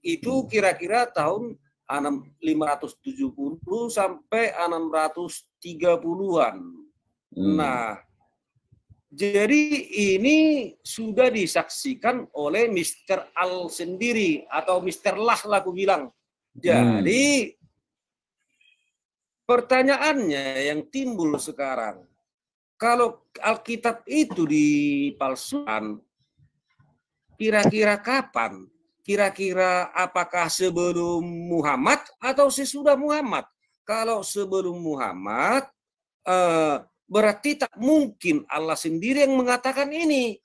itu kira-kira tahun 570 sampai 630-an. Nah, jadi ini sudah disaksikan oleh Mr. Al sendiri atau Mr. Lah aku bilang. Jadi pertanyaannya yang timbul sekarang, kalau Alkitab itu dipalsukan, kira-kira kapan? Kira-kira apakah sebelum Muhammad atau sesudah Muhammad? Kalau sebelum Muhammad, berarti tak mungkin Allah sendiri yang mengatakan ini.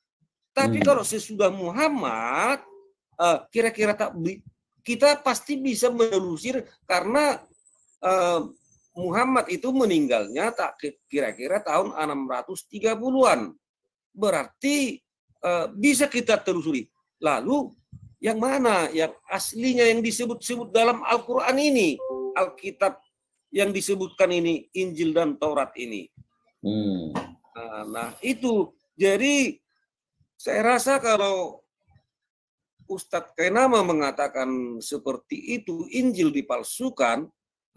Tapi kalau sesudah Muhammad, kira-kira kita pasti bisa menelusur, karena Muhammad itu meninggalnya tak kira-kira tahun 630-an. Berarti bisa kita telusuri. Lalu yang mana yang aslinya yang disebut-sebut dalam Al-Quran ini? Alkitab yang disebutkan ini, Injil dan Taurat ini. Nah itu. Jadi saya rasa kalau Ustadz Kainama mengatakan seperti itu, Injil dipalsukan,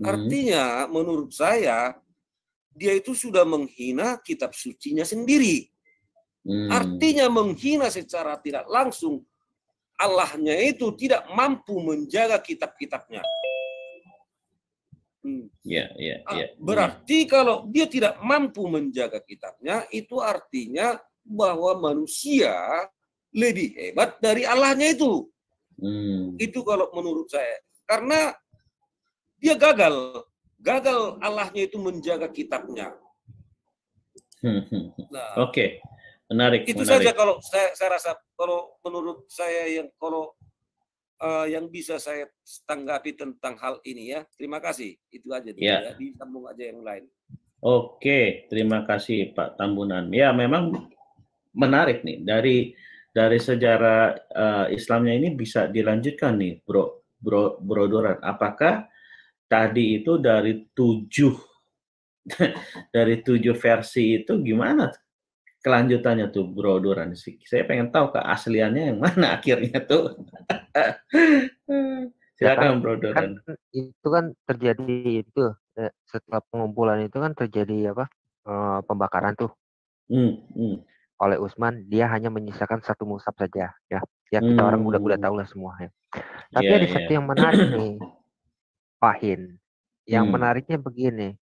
artinya menurut saya dia itu sudah menghina kitab sucinya sendiri. Artinya menghina secara tidak langsung Allahnya itu tidak mampu menjaga kitab-kitabnya. Berarti kalau dia tidak mampu menjaga kitabnya, itu artinya bahwa manusia lebih hebat dari Allahnya itu. Itu kalau menurut saya. Karena dia gagal Allahnya itu menjaga kitabnya.
Nah, Oke. Menarik.
Itu saja kalau saya rasa, kalau menurut saya yang bisa saya tanggapi tentang hal ini ya. Terima kasih. Itu aja dulu ya. Disambung aja yang lain.
Oke, terima kasih Pak Tambunan. Ya, memang menarik nih dari sejarah Islamnya ini bisa dilanjutkan nih, Bro Duran. Apakah tadi itu dari 7 versi itu gimana kelanjutannya tuh, Bro Duran? Saya pengen tahu keasliannya yang mana akhirnya tuh. Silakan, Bro Duran.
Kan itu kan terjadi itu setelah pengumpulan itu kan terjadi pembakaran tuh oleh Utsman. Dia hanya menyisakan 1 mushaf saja ya. Ya kita orang udah tahu lah semua ya. Tapi ada satu yang menarik nih, Pahin. Yang menariknya begini.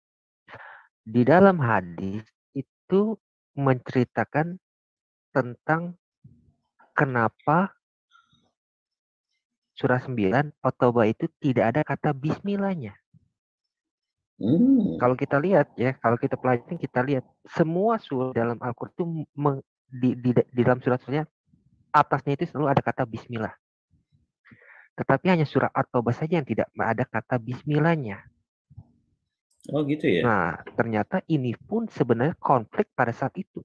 Di dalam hadis itu menceritakan tentang kenapa surah 9 At-Taubah itu tidak ada kata bismillahnya. Kalau kita lihat ya, kalau kita pelajari, kita lihat semua surah dalam Al-Qur'an itu di dalam surat-suratnya atasnya itu selalu ada kata bismillah. Tetapi hanya surah At-Taubah saja yang tidak ada kata bismillahnya.
Oh gitu ya.
Nah, ternyata ini pun sebenarnya konflik pada saat itu.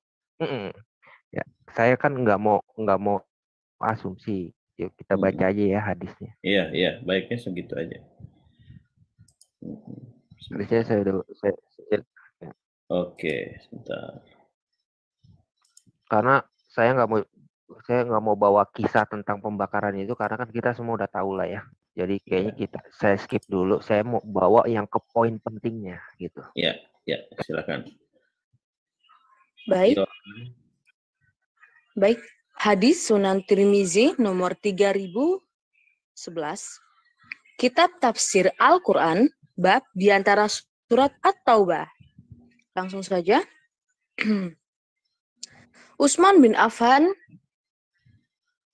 Ya, saya kan nggak mau asumsi. Yuk kita baca aja ya hadisnya.
Iya, baiknya segitu aja.
Hadisnya saya ya.
Oke, sebentar.
Karena saya nggak mau bawa kisah tentang pembakaran itu, karena kan kita semua udah tahu lah ya. Jadi kayaknya saya skip dulu. Saya mau bawa yang ke poin pentingnya gitu.
Ya, silakan.
Baik. Hadis Sunan Tirmizi nomor 3011. Kitab Tafsir Al-Quran, bab di antara surat At-Taubah. Langsung saja. Utsman bin Affan,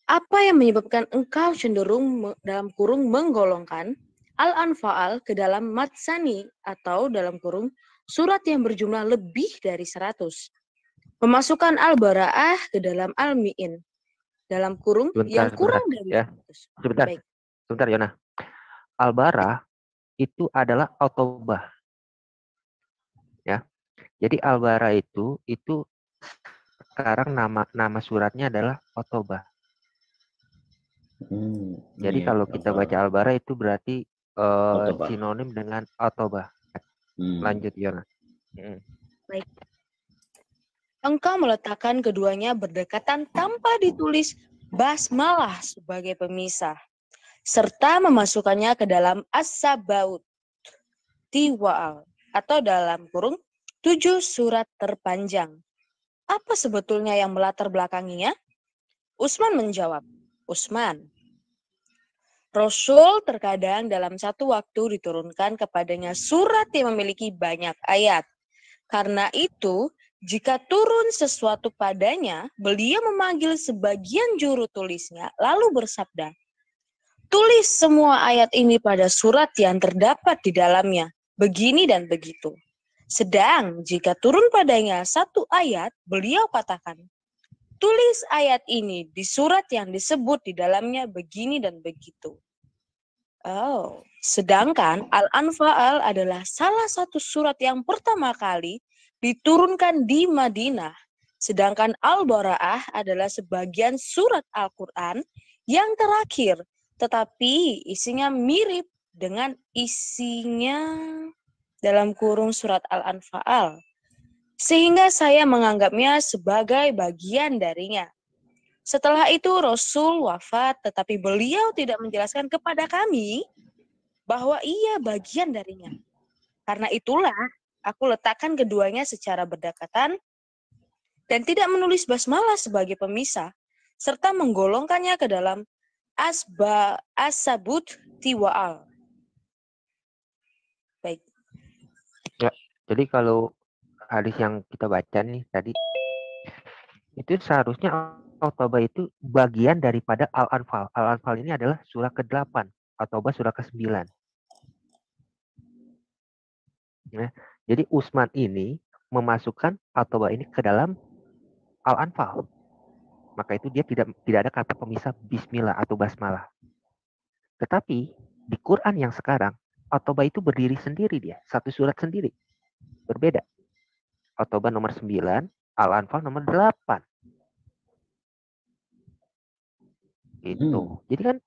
apa yang menyebabkan engkau cenderung dalam kurung menggolongkan Al-Anfal ke dalam Matsani atau dalam kurung surat yang berjumlah lebih dari 100? Memasukkan Al-Bara'ah ke dalam Al-Mi'in dalam kurung yang kurang dari 100.
Sebentar Yona. Al-Bara'ah itu adalah At-Taubah. Ya. Jadi Al-Bara'ah itu sekarang nama suratnya adalah At-Taubah. Jadi kalau kita baca Al-Bara'ah itu berarti sinonim dengan At-Taubah. Lanjut Yona.
Baik. Engkau meletakkan keduanya berdekatan tanpa ditulis basmalah sebagai pemisah, serta memasukkannya ke dalam as-sabaut tiwa'al atau dalam kurung 7 surat terpanjang. Apa sebetulnya yang melatar belakanginya? Utsman menjawab, Rasul terkadang dalam satu waktu diturunkan kepadanya surat yang memiliki banyak ayat. Karena itu, jika turun sesuatu padanya, beliau memanggil sebagian juru tulisnya, lalu bersabda, tulis semua ayat ini pada surat yang terdapat di dalamnya, begini dan begitu. Sedang jika turun padanya satu ayat, beliau katakan, tulis ayat ini di surat yang disebut di dalamnya begini dan begitu. Sedangkan Al-Anfal adalah salah satu surat yang pertama kali diturunkan di Madinah, sedangkan Al-Bara'ah adalah sebagian surat Al-Quran yang terakhir, tetapi isinya mirip dengan isinya dalam kurung surat Al-Anfal, sehingga saya menganggapnya sebagai bagian darinya. Setelah itu Rasul wafat, tetapi beliau tidak menjelaskan kepada kami bahwa ia bagian darinya. Karena itulah aku letakkan keduanya secara berdekatan dan tidak menulis basmalah sebagai pemisah, serta menggolongkannya ke dalam as-sabut tiwa'al. Baik,
Jadi kalau hadis yang kita baca nih tadi, itu seharusnya At-Taubah itu bagian daripada Al-Anfal. Al-Anfal ini adalah surah ke-8, At-Taubah surah ke-9. Ya. Jadi Utsman ini memasukkan At-Taubah ini ke dalam Al-Anfal. Maka itu dia tidak ada kata pemisah bismillah atau basmalah. Tetapi di Quran yang sekarang, At-Taubah itu berdiri sendiri dia, satu surat sendiri. Berbeda. At-Taubah nomor 9, Al-Anfal nomor 8. Gitu. Jadi kan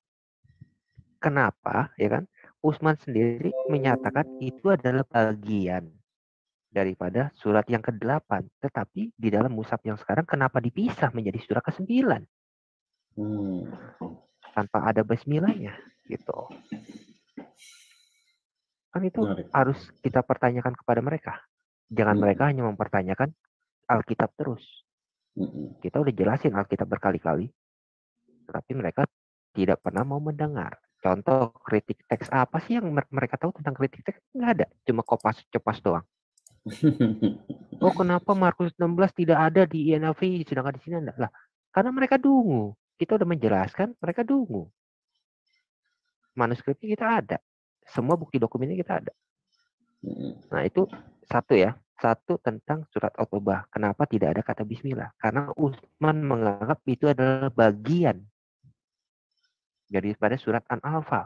kenapa ya kan Utsman sendiri menyatakan itu adalah bagian daripada surat yang ke-8, tetapi di dalam mushaf yang sekarang kenapa dipisah menjadi surat ke-9? Tanpa ada bismillahnya gitu. Kan itu harus kita pertanyakan kepada mereka. Jangan mereka hanya mempertanyakan Alkitab terus. Kita udah jelasin Alkitab berkali-kali, tapi mereka tidak pernah mau mendengar. Contoh kritik teks apa sih yang mereka tahu tentang kritik teks? Nggak ada, cuma kopas-cepas doang. Oh, kenapa Markus 16 tidak ada di INLV sedangkan di sini ada? Lah, karena mereka dungu. Kita udah menjelaskan, mereka dungu. Manuskripnya kita ada. Semua bukti dokumennya kita ada. Nah, itu satu ya. Satu tentang surat At-Taubah. Kenapa tidak ada kata bismillah? Karena Utsman menganggap itu adalah bagian daripada surat Al-Anfal.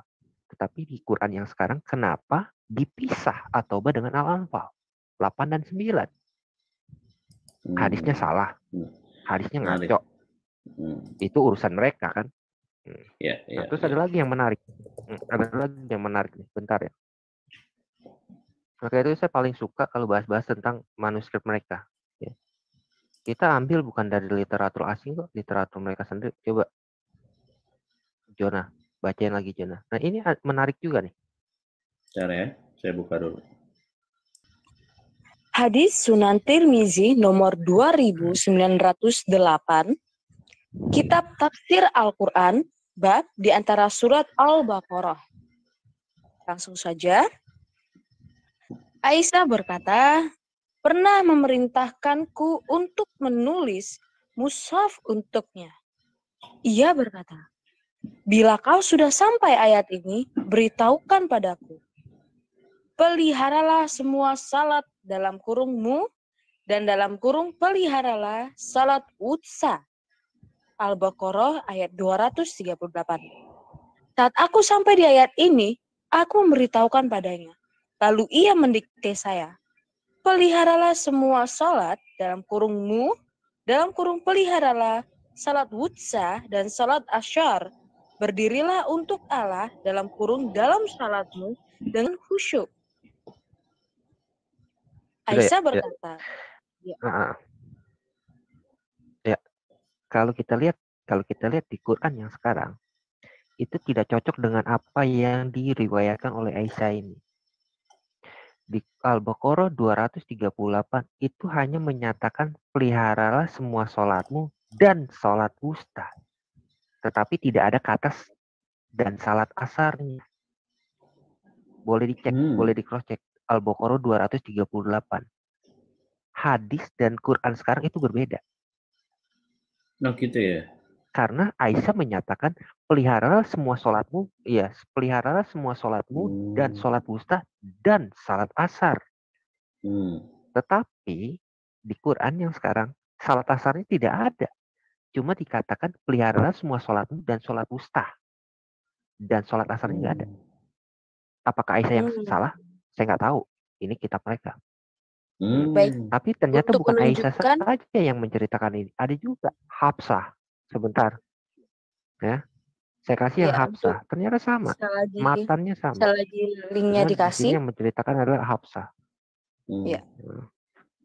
Tetapi di Quran yang sekarang, kenapa dipisah At-Taubah dengan Al-Anfal? 8 dan 9. Hadisnya salah. Hadisnya ngaco. Itu urusan mereka kan. Nah, terus ada lagi yang menarik. Ada lagi yang menarik nih. Bentar ya. Maka itu saya paling suka kalau bahas-bahas tentang manuskrip mereka. Ya. Kita ambil bukan dari literatur asing kok, literatur mereka sendiri. Coba, Jonah, bacain lagi Jonah. Nah ini menarik juga nih.
Cara ya, saya buka dulu.
Hadis Sunan Tirmizi nomor 2908, Kitab Tafsir Al-Quran, bab di antara surat Al-Baqarah. Langsung saja. Aisyah berkata, pernah memerintahkanku untuk menulis mushaf untuknya. Ia berkata, bila kau sudah sampai ayat ini, beritahukan padaku. Peliharalah semua salat dalam kurungmu, dan dalam kurung peliharalah salat wutsa. Al-Baqarah ayat 238. Saat aku sampai di ayat ini, aku memberitahukan padanya. Lalu ia mendikte saya, peliharalah semua salat dalam kurungmu, dalam kurung peliharalah salat wutsa dan salat asyar. Berdirilah untuk Allah dalam kurung dalam salatmu dengan khusyuk. Aisyah berkata,
ya. Kalau kita lihat di Quran yang sekarang, itu tidak cocok dengan apa yang diriwayatkan oleh Aisyah ini. Di Al-Baqarah 238 itu hanya menyatakan peliharalah semua sholatmu dan sholat wusta. Tetapi tidak ada kata dan salat asarnya. Boleh dicek, boleh di cross check. Al-Baqarah 238. Hadis dan Quran sekarang itu berbeda.
Oh gitu ya.
Karena Aisyah menyatakan peliharalah semua sholatmu, ya peliharalah semua sholatmu dan sholat wusta dan salat asar. Tetapi di Quran yang sekarang salat asarnya tidak ada, cuma dikatakan peliharalah semua sholatmu dan sholat wusta dan sholat asarnya nggak ada. Apakah Aisyah yang salah? Saya nggak tahu. Ini kitab mereka.
Baik.
Tapi ternyata bukan Aisyah saja yang menceritakan ini, ada juga Hafsah. Sebentar, ya. Saya kasih yang Hafsah. Ternyata sama. Matannya sama.
Lagi linknya dikasih.
Yang menceritakan adalah Hafsah.
Ya.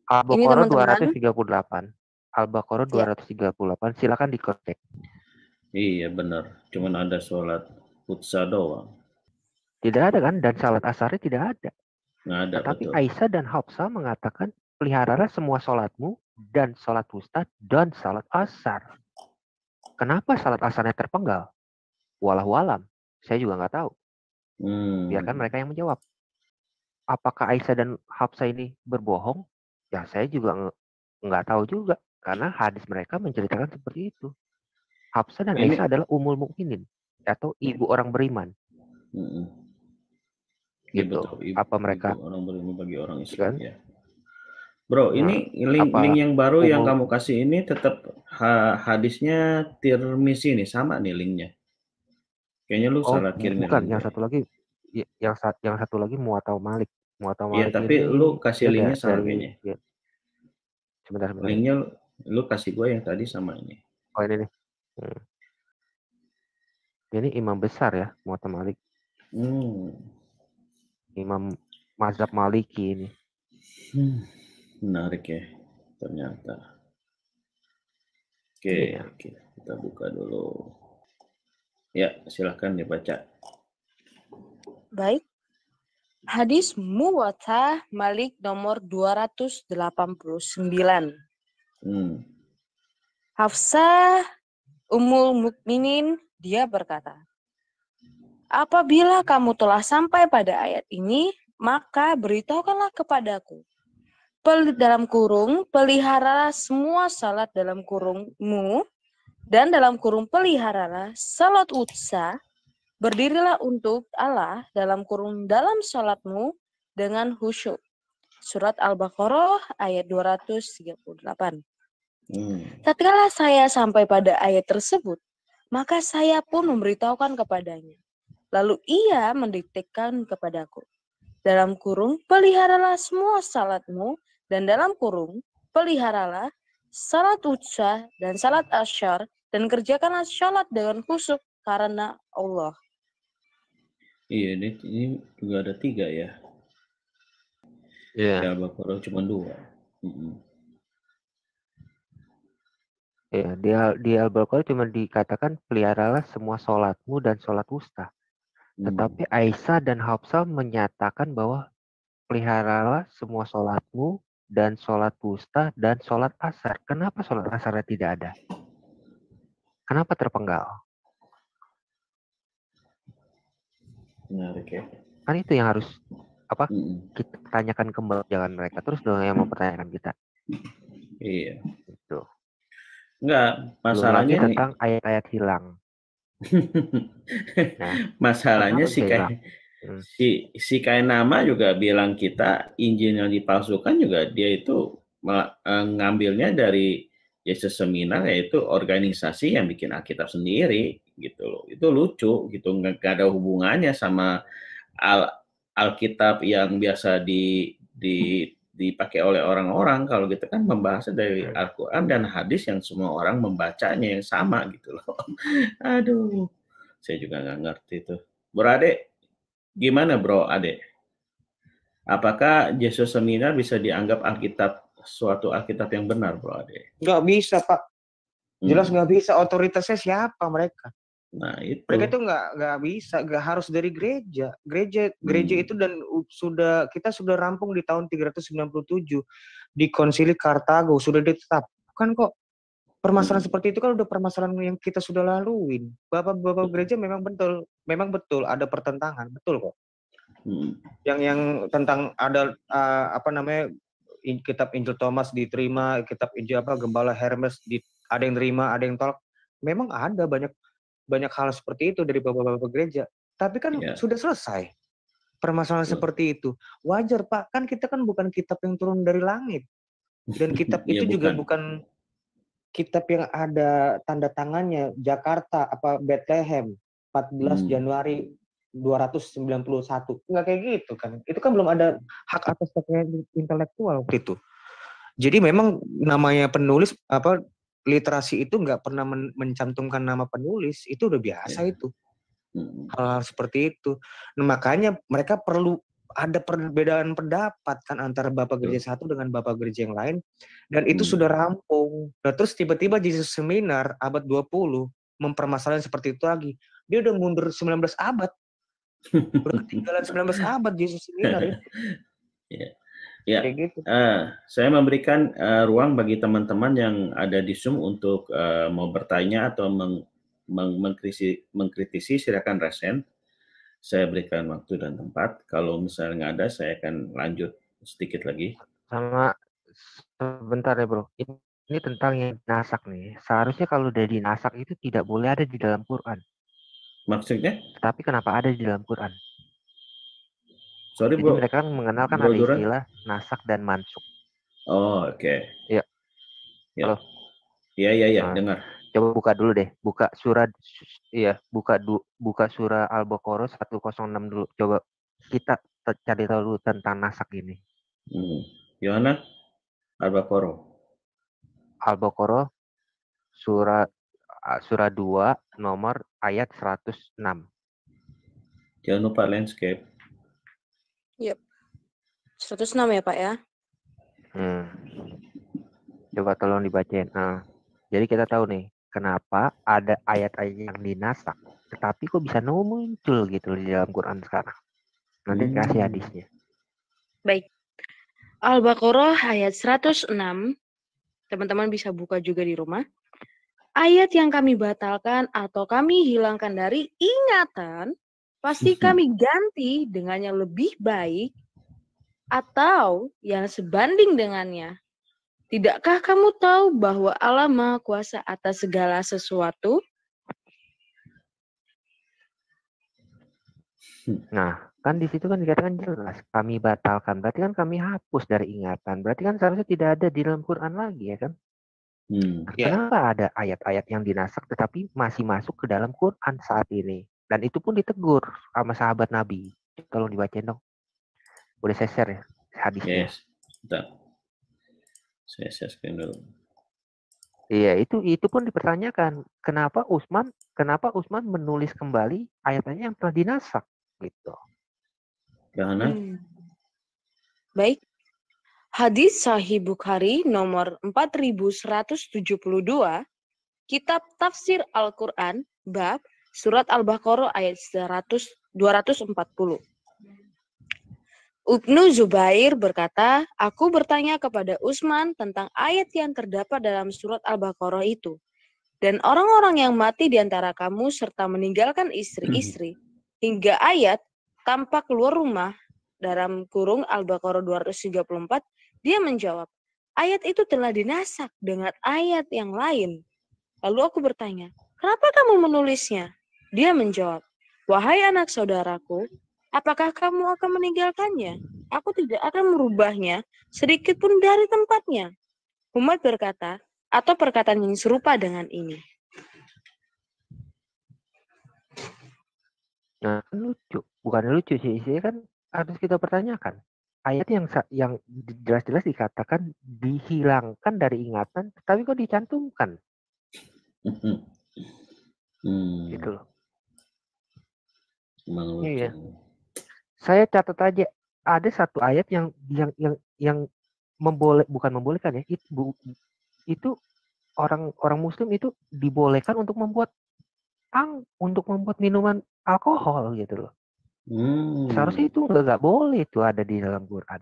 Al-Baqarah 238. Al-Baqarah 238. Silakan dicek.
Iya benar. Cuman ada sholat wutsa doang.
Tidak ada kan? Dan salat asarnya tidak ada.
Nggak ada.
Tetapi Aisyah dan Hafsah mengatakan peliharalah semua sholatmu dan sholat wusta dan salat asar. Kenapa salat asarnya terpenggal? Wallahualam. Saya juga nggak tahu. Biarkan mereka yang menjawab. apakah Aisyah dan Hafsah ini berbohong? Ya saya juga nggak tahu juga, karena hadis mereka menceritakan seperti itu. Hafsah dan Aisyah adalah Ummul Mukminin atau ibu orang beriman. Gitu. Ya, betul. Apa mereka
orang beriman bagi orang Islam
kan?
ya. Bro, ini link yang baru yang kamu kasih ini tetap hadisnya Tirmizi nih, sama nih linknya. Kayaknya lu salah kirim.
Bukan, yang satu lagi yang satu lagi Muwatta Malik. Muwatta Malik.
Iya, tapi lu kasih linknya sama
dari,
kayaknya.
Ya. Sebentar.
Linknya lu kasih gue yang tadi sama ini.
Oh, ini nih. Ini imam besar ya, Muwatta Malik. Imam mazhab Maliki ini.
Menarik ya, ternyata. Oke, kita buka dulu. Ya, silahkan dibaca.
Baik. Hadis Muwatta Malik nomor 289. Hafsah Ummul Mukminin, dia berkata, apabila kamu telah sampai pada ayat ini, maka beritahukanlah kepadaku. Dalam kurung, peliharalah semua salat dalam kurungmu, dan dalam kurung peliharalah salat utsa, berdirilah untuk Allah dalam kurung dalam salatmu dengan khusyuk. Surat Al-Baqarah ayat 238. Tatkala saya sampai pada ayat tersebut, maka saya pun memberitahukan kepadanya. Lalu ia mendiktekan kepadaku. Dalam kurung, peliharalah semua salatmu, dan dalam kurung, peliharalah salat utsa dan salat asyar, dan kerjakanlah salat dengan khusyuk karena Allah.
Iya, ini juga ada 3 ya.
Iya.
Ya, Al-Baqarah cuma 2.
Ya, di Al-Baqarah cuma dikatakan peliharalah semua sholatmu dan sholat wusta. Tetapi Aisyah dan Hafsah menyatakan bahwa peliharalah semua sholatmu dan sholat wusta dan sholat asar. Kenapa sholat asarnya tidak ada? Kenapa terpenggal?
Menarik ya.
Kan itu yang harus kita tanyakan kembali, jangan mereka terus dong yang mempertanyakan kita.
Iya.
Itu.
Enggak, masalahnya
tentang ayat-ayat hilang.
Nah, masalahnya si Kainama juga bilang kita Injil yang dipalsukan juga dia itu ngambilnya dari Yesus Seminar, yaitu organisasi yang bikin Alkitab sendiri gitu loh. Itu lucu gitu, nggak ada hubungannya sama Alkitab yang biasa dipakai oleh orang-orang. Kalau gitu kan membahasnya dari Al-Quran dan hadis yang semua orang membacanya yang sama gitu loh. Aduh, saya juga nggak ngerti tuh. Bro Ade, gimana Bro Ade? Apakah Yesus Seminar bisa dianggap suatu Alkitab yang benar, Bro Ade?
Nggak bisa, Pak. Jelas nggak bisa. Otoritasnya siapa mereka?
Nah, itu.
Mereka itu nggak bisa, nggak harus dari gereja. Gereja itu dan kita sudah rampung di tahun 397 di Konsili Kartago, sudah ditetapkan kok. Permasalahan seperti itu kan udah permasalahan yang kita sudah laluin. Bapak gereja memang betul ada pertentangan, betul kok. Yang tentang ada kitab Injil Thomas diterima, kitab Injil Gembala Hermes ada yang terima, ada yang tolak. Memang ada banyak hal seperti itu dari bapak-bapak gereja. Tapi kan sudah selesai permasalahan seperti itu. Wajar Pak, kan kita kan bukan kitab yang turun dari langit. Dan kitab itu juga bukan kitab yang ada tanda tangannya Jakarta Bethlehem 14 Januari 291. Enggak kayak gitu kan. Itu kan belum ada hak atas kekayaan intelektual waktu itu. Jadi memang namanya penulis literasi itu nggak pernah mencantumkan nama penulis, itu udah biasa itu. Hal seperti itu. Nah, makanya mereka perlu ada perbedaan pendapat kan antara bapak gereja satu dengan bapak gereja yang lain, dan itu sudah rampung. Nah, terus tiba-tiba Jesus Seminar abad 20 mempermasalahkan seperti itu lagi. Dia udah mundur 19 abad. Udah ketinggalan 19 abad Jesus Seminar itu.
Ya, gitu. Saya memberikan ruang bagi teman-teman yang ada di Zoom untuk mau bertanya atau mengkritisi, silakan resen. saya berikan waktu dan tempat. Kalau misalnya nggak ada, saya akan lanjut sedikit lagi.
Sama sebentar ya bro. Ini tentang yang nasak nih. Seharusnya kalau udah dinasak itu tidak boleh ada di dalam Quran.
Maksudnya?
Tapi kenapa ada di dalam Quran?
Sorry,
Jadi
bro.
mereka kan mengenalkan ada istilah nasak dan mansuk.
Oh, oke. Okay.
Iya.
Ya.
Halo.
Iya, dengar.
Coba buka dulu deh. Buka surah, buka surah Al-Baqarah 106 dulu. Coba kita cari tahu dulu tentang nasak ini.
Gimana? Al-Baqarah.
Al-Baqarah surah 2 nomor ayat 106.
Jangan lupa landscape.
Yep. 106 ya Pak ya.
Coba tolong dibacain. Jadi kita tahu nih, kenapa ada ayat-ayat yang dinasak, tetapi kok bisa muncul gitu di dalam Quran sekarang. Nanti kasih hadisnya.
Baik. Al-Baqarah ayat 106. Teman-teman bisa buka juga di rumah. Ayat yang kami batalkan atau kami hilangkan dari ingatan, pasti kami ganti dengan yang lebih baik atau yang sebanding dengannya. Tidakkah kamu tahu bahwa Allah Maha Kuasa atas segala sesuatu?
Nah, kan di situ kan dikatakan jelas, kami batalkan. Berarti kan kami hapus dari ingatan. Berarti kan seharusnya tidak ada di dalam Quran lagi, ya kan? Kenapa ada ayat-ayat yang dinasak tetapi masih masuk ke dalam Quran saat ini? Dan itu pun ditegur sama sahabat Nabi. Tolong dibacain dong. Boleh saya share ya hadisnya?
Yes, bentar. Saya share screen dulu.
Iya, itu pun dipertanyakan. Kenapa Utsman menulis kembali ayat-ayat yang telah dinasak gitu.
Baik. Hadis Sahih Bukhari nomor 4172, Kitab Tafsir Al-Quran, bab Surat Al-Baqarah ayat 240. Ibnu Zubair berkata, aku bertanya kepada Utsman tentang ayat yang terdapat dalam surat Al-Baqarah itu. Dan orang-orang yang mati di antara kamu serta meninggalkan istri-istri hingga ayat tanpa keluar rumah dalam kurung Al-Baqarah 234, dia menjawab, ayat itu telah dinasak dengan ayat yang lain. Lalu aku bertanya, kenapa kamu menulisnya? Dia menjawab, wahai anak saudaraku, apakah kamu akan meninggalkannya? Aku tidak akan merubahnya sedikit pun dari tempatnya. Umat berkata, atau perkataan yang serupa dengan ini.
Nah, lucu. Bukan lucu sih, isinya kan harus kita pertanyakan. Ayat yang jelas-jelas dikatakan dihilangkan dari ingatan, tapi kok dicantumkan? Gitu loh. Iya. Saya catat aja ada satu ayat yang bukan membolehkan ya, itu orang Muslim itu dibolehkan untuk membuat minuman alkohol gitu loh. Seharusnya itu nggak boleh itu ada di dalam Quran.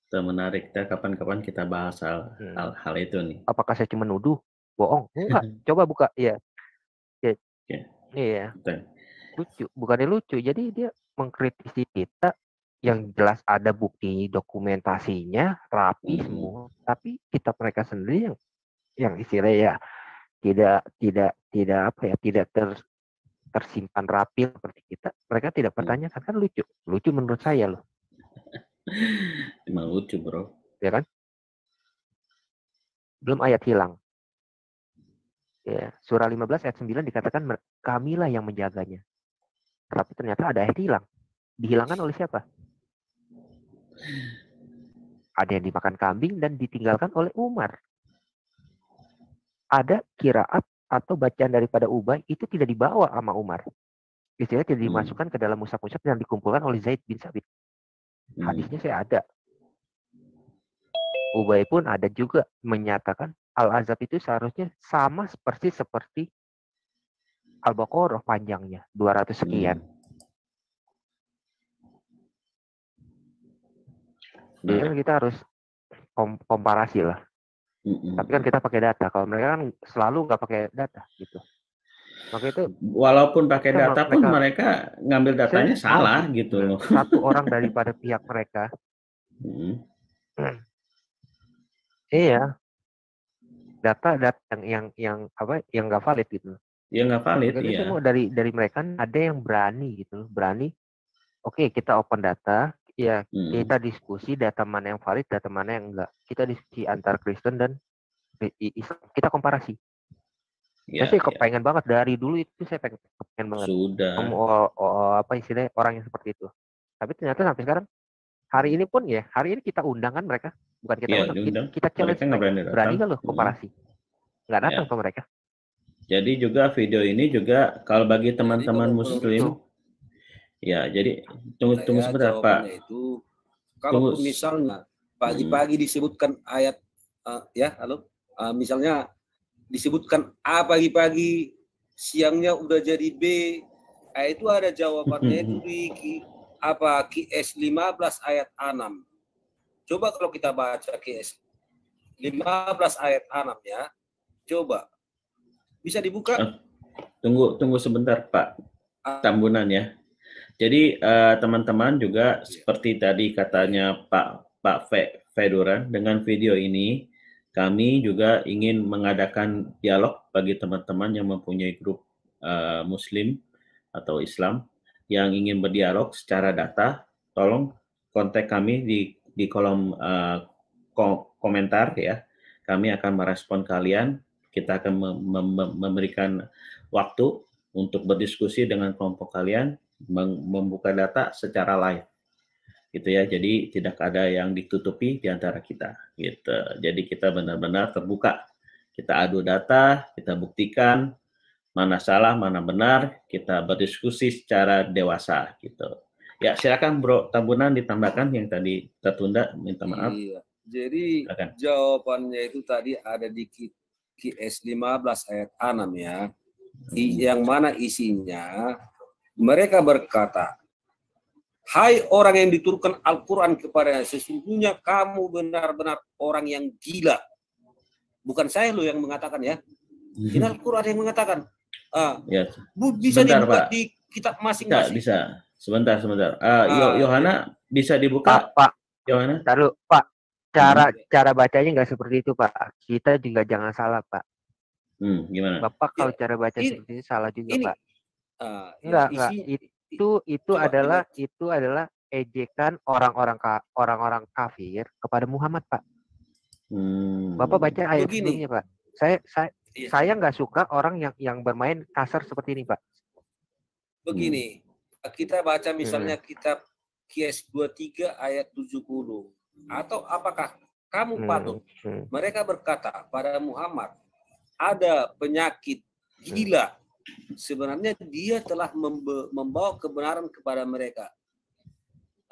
Itu menarik. Kapan-kapan kita bahas hal itu nih.
Apakah saya cuma nuduh? Bohong? Enggak. Coba buka. Iya. Iya. Lucu. Bukannya lucu. Jadi dia mengkritisi kita yang jelas ada bukti dokumentasinya rapi semua, tapi kitab mereka sendiri yang istilahnya ya tidak tersimpan rapi seperti kita, mereka tidak pertanyakan. Kan lucu menurut saya loh.
Emang lucu bro,
ya kan? Belum ayat hilang ya, surah 15 ayat 9 dikatakan kamilah yang menjaganya, tapi ternyata ada ayat hilang. Dihilangkan oleh siapa? Ada yang dimakan kambing dan ditinggalkan oleh Umar. Ada kiraat atau bacaan daripada Ubay itu tidak dibawa sama Umar. Istilahnya tidak dimasukkan ke dalam mushaf-mushaf yang dikumpulkan oleh Zaid bin Sabit. Hadisnya saya ada. Ubay pun ada juga menyatakan Al-Azab itu seharusnya sama seperti Al-Baqarah panjangnya 200 sekian. Jadi kan kita harus komparasi lah. Tapi kan kita pakai data. Kalau mereka kan selalu nggak pakai data gitu. Maka itu
walaupun pakai data pun mereka ngambil datanya salah gitu loh.
Satu orang daripada pihak mereka. Iya. Data yang apa? Yang nggak valid gitu.
Yang nggak valid.
Iya. Semua dari mereka ada yang berani gitu, berani. Oke, kita open data. Ya, kita diskusi data mana yang valid, data mana yang enggak. Kita diskusi antar Kristen dan Islam. Kita komparasi.
Ya,
saya sih kepengen banget dari dulu itu saya pengen banget.
Sudah.
Apa istilahnya orang yang seperti itu. Tapi ternyata sampai sekarang hari ini pun ya, hari ini kita undang kan mereka, bukan kita undang. Kita challenge berani nggak loh komparasi. Nggak datang ke mereka.
Jadi juga video ini juga kalau bagi teman-teman Muslim, ya jadi tunggu sebentar Pak.
Itu kalau misalnya pagi-pagi disebutkan ayat misalnya disebutkan A pagi-pagi, siangnya udah jadi B, itu ada jawabannya itu di QS 15 ayat 6. Coba kalau kita baca QS 15 ayat 6 ya, coba bisa dibuka.
Tunggu sebentar Pak Tambunan ya. Jadi teman-teman juga seperti tadi katanya Pak Feduran, dengan video ini kami juga ingin mengadakan dialog bagi teman-teman yang mempunyai grup Muslim atau Islam yang ingin berdialog secara data. Tolong kontak kami di kolom komentar ya. Kami akan merespon kalian. Kita akan memberikan waktu untuk berdiskusi dengan kelompok kalian, membuka data secara live. Gitu ya, jadi tidak ada yang ditutupi di antara kita gitu. Jadi kita benar-benar terbuka, kita adu data, kita buktikan mana salah mana benar, kita berdiskusi secara dewasa gitu ya. Silakan Bro Tambunan ditambahkan yang tadi tertunda, minta maaf.
Iya, jadi jawabannya itu tadi ada di QS 15 ayat 6 ya, yang mana isinya mereka berkata, hai orang yang diturunkan Al-Quran kepadanya, sesungguhnya kamu benar-benar orang yang gila. Bukan saya loh yang mengatakan ya. Ini Al-Quran yang mengatakan. Bisa dibuka di kitab masing-masing.
Bisa. Sebentar. Yohana bisa dibuka.
Pak.
Yohana.
Taruh Pak. Cara bacanya nggak seperti itu Pak. Kita juga jangan salah Pak.
Gimana?
Bapak kalau cara baca seperti itu salah juga Pak. Enggak. Itu adalah ejekan orang-orang kafir kepada Muhammad Pak. Bapak baca ayat sebelumnya Pak. Saya nggak suka orang yang bermain kasar seperti ini Pak.
Begini, kita baca misalnya kitab QS 23 ayat 70. Atau apakah kamu patut? Mereka berkata pada Muhammad, ada penyakit gila. Sebenarnya dia telah membawa kebenaran kepada mereka.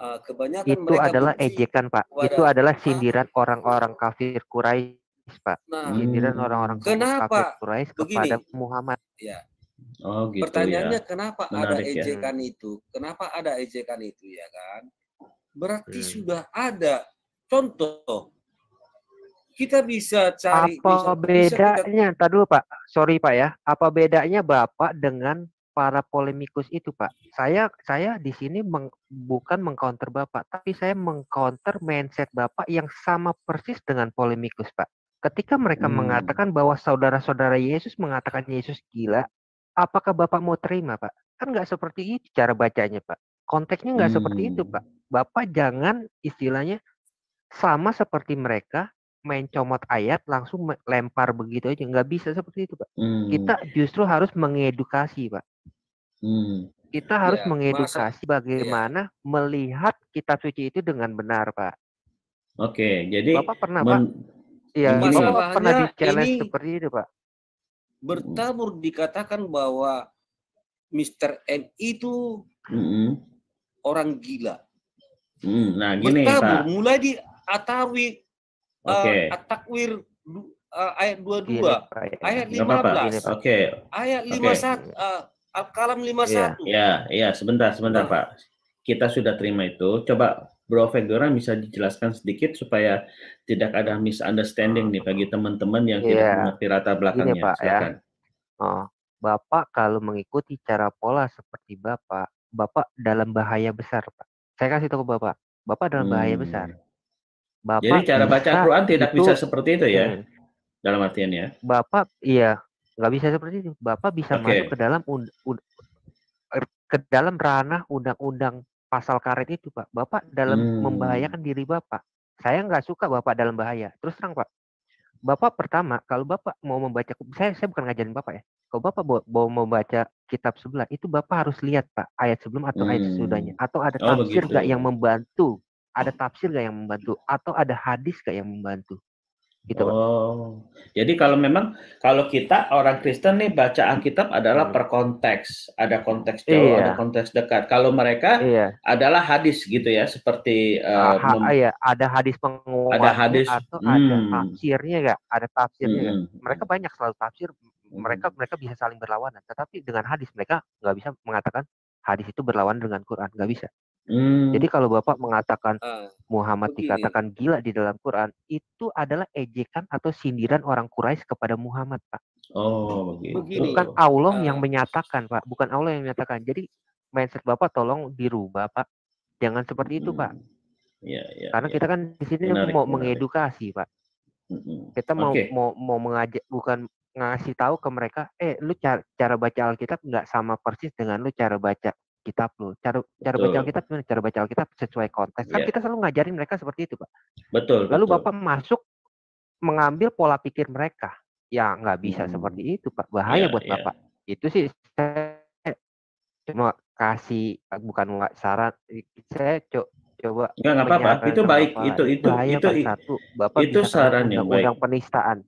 Kebanyakan
itu
mereka
adalah ejekan Pak. Itu adalah sindiran orang-orang kafir Quraisy Pak. Sindiran orang-orang kafir Quraisy kepada Muhammad.
Ya.
Oh, gitu.
Pertanyaannya
ya.
Kenapa
Menarik,
ada ejekan itu? Kenapa ada ejekan itu ya kan? Berarti sudah ada contoh. Kita bisa cari.
Apa bedanya? Tadi dulu Pak. Sorry Pak ya. Apa bedanya Bapak dengan para polemikus itu Pak? Saya di sini bukan mengcounter Bapak, tapi saya mengcounter mindset Bapak yang sama persis dengan polemikus Pak. Ketika mereka mengatakan bahwa saudara-saudara Yesus mengatakan Yesus gila, apakah Bapak mau terima Pak? Kan nggak seperti itu cara bacanya Pak. Konteksnya nggak seperti itu Pak. Bapak jangan istilahnya sama seperti mereka main comot ayat langsung lempar begitu aja, nggak bisa seperti itu Pak. Kita justru harus mengedukasi Pak. Kita harus mengedukasi bagaimana melihat kitab suci itu dengan benar Pak.
Oke, jadi
Bapak pernah Pak? Iya, Bapak pernah di challenge seperti itu Pak.
Bertabur dikatakan bahwa Mr. M itu orang gila.
Nah gini
bertabur,
Pak.
Mulai di Atawi. At-Takwir ayat 22, ayat 15, ayat 51, Al-Kalam 51.
Ya, sebentar Pak. Kita sudah terima itu. Coba Bro Fedoran bisa dijelaskan sedikit supaya tidak ada misunderstanding nih bagi teman-teman yang tidak mengerti latar belakangnya.
Pak,
silakan.
Ya. Bapak kalau mengikuti cara pola seperti Bapak dalam bahaya besar, Pak. Saya kasih tahu Bapak dalam bahaya besar. Bapak
jadi cara baca Al-Quran tidak bisa seperti itu ya? Dalam artian ya?
Bapak, iya, nggak bisa seperti itu. Bapak bisa masuk ke dalam ranah undang-undang pasal karet itu, Pak. Bapak dalam membahayakan diri Bapak. Saya nggak suka Bapak dalam bahaya. Terus terang, Pak. Bapak pertama, kalau Bapak mau membaca, saya bukan ngajarin Bapak ya. Kalau Bapak mau membaca kitab sebelah, itu Bapak harus lihat, Pak, ayat sebelum atau ayat sesudahnya. Atau ada tafsir nggak yang membantu. Ada tafsir nggak yang membantu. Atau ada hadis nggak yang membantu. Gitu, Pak.
Jadi kalau kita orang Kristen nih baca Alkitab adalah per konteks, ada konteks jauh, ada konteks dekat. Kalau mereka adalah hadis gitu ya, seperti
ada hadis penguatnya atau ada tafsirnya nggak? Ada tafsirnya nggak? Mereka banyak selalu tafsir, mereka bisa saling berlawanan. Tetapi dengan hadis mereka nggak bisa mengatakan hadis itu berlawanan dengan Quran, nggak bisa. Jadi kalau Bapak mengatakan Muhammad dikatakan gila di dalam Quran, itu adalah ejekan atau sindiran orang Quraisy kepada Muhammad, Pak.
Begitu.
Bukan Allah yang menyatakan, Pak. Bukan Allah yang menyatakan. Jadi mindset Bapak tolong dirubah, Pak. Jangan seperti itu, Pak. Karena kita kan di sini mau mengedukasi, Pak. Kita mau mengajak, bukan ngasih tahu ke mereka, lu cara baca Alkitab nggak sama persis dengan lu cara baca kitab lo. Cara baca Alkitab gimana? Cara baca Alkitab sesuai konteks. Kan kita selalu ngajarin mereka seperti itu, Pak. Lalu Bapak masuk mengambil pola pikir mereka. Ya nggak bisa seperti itu, Pak. Bahaya buat Bapak. Itu sih saya cuma kasih, bukan saran. Saya coba
nggak apa-apa. Itu baik.
Bahaya, Pak. Satu, Bapak
itu
bisa
saran yang baik.
Undang penistaan.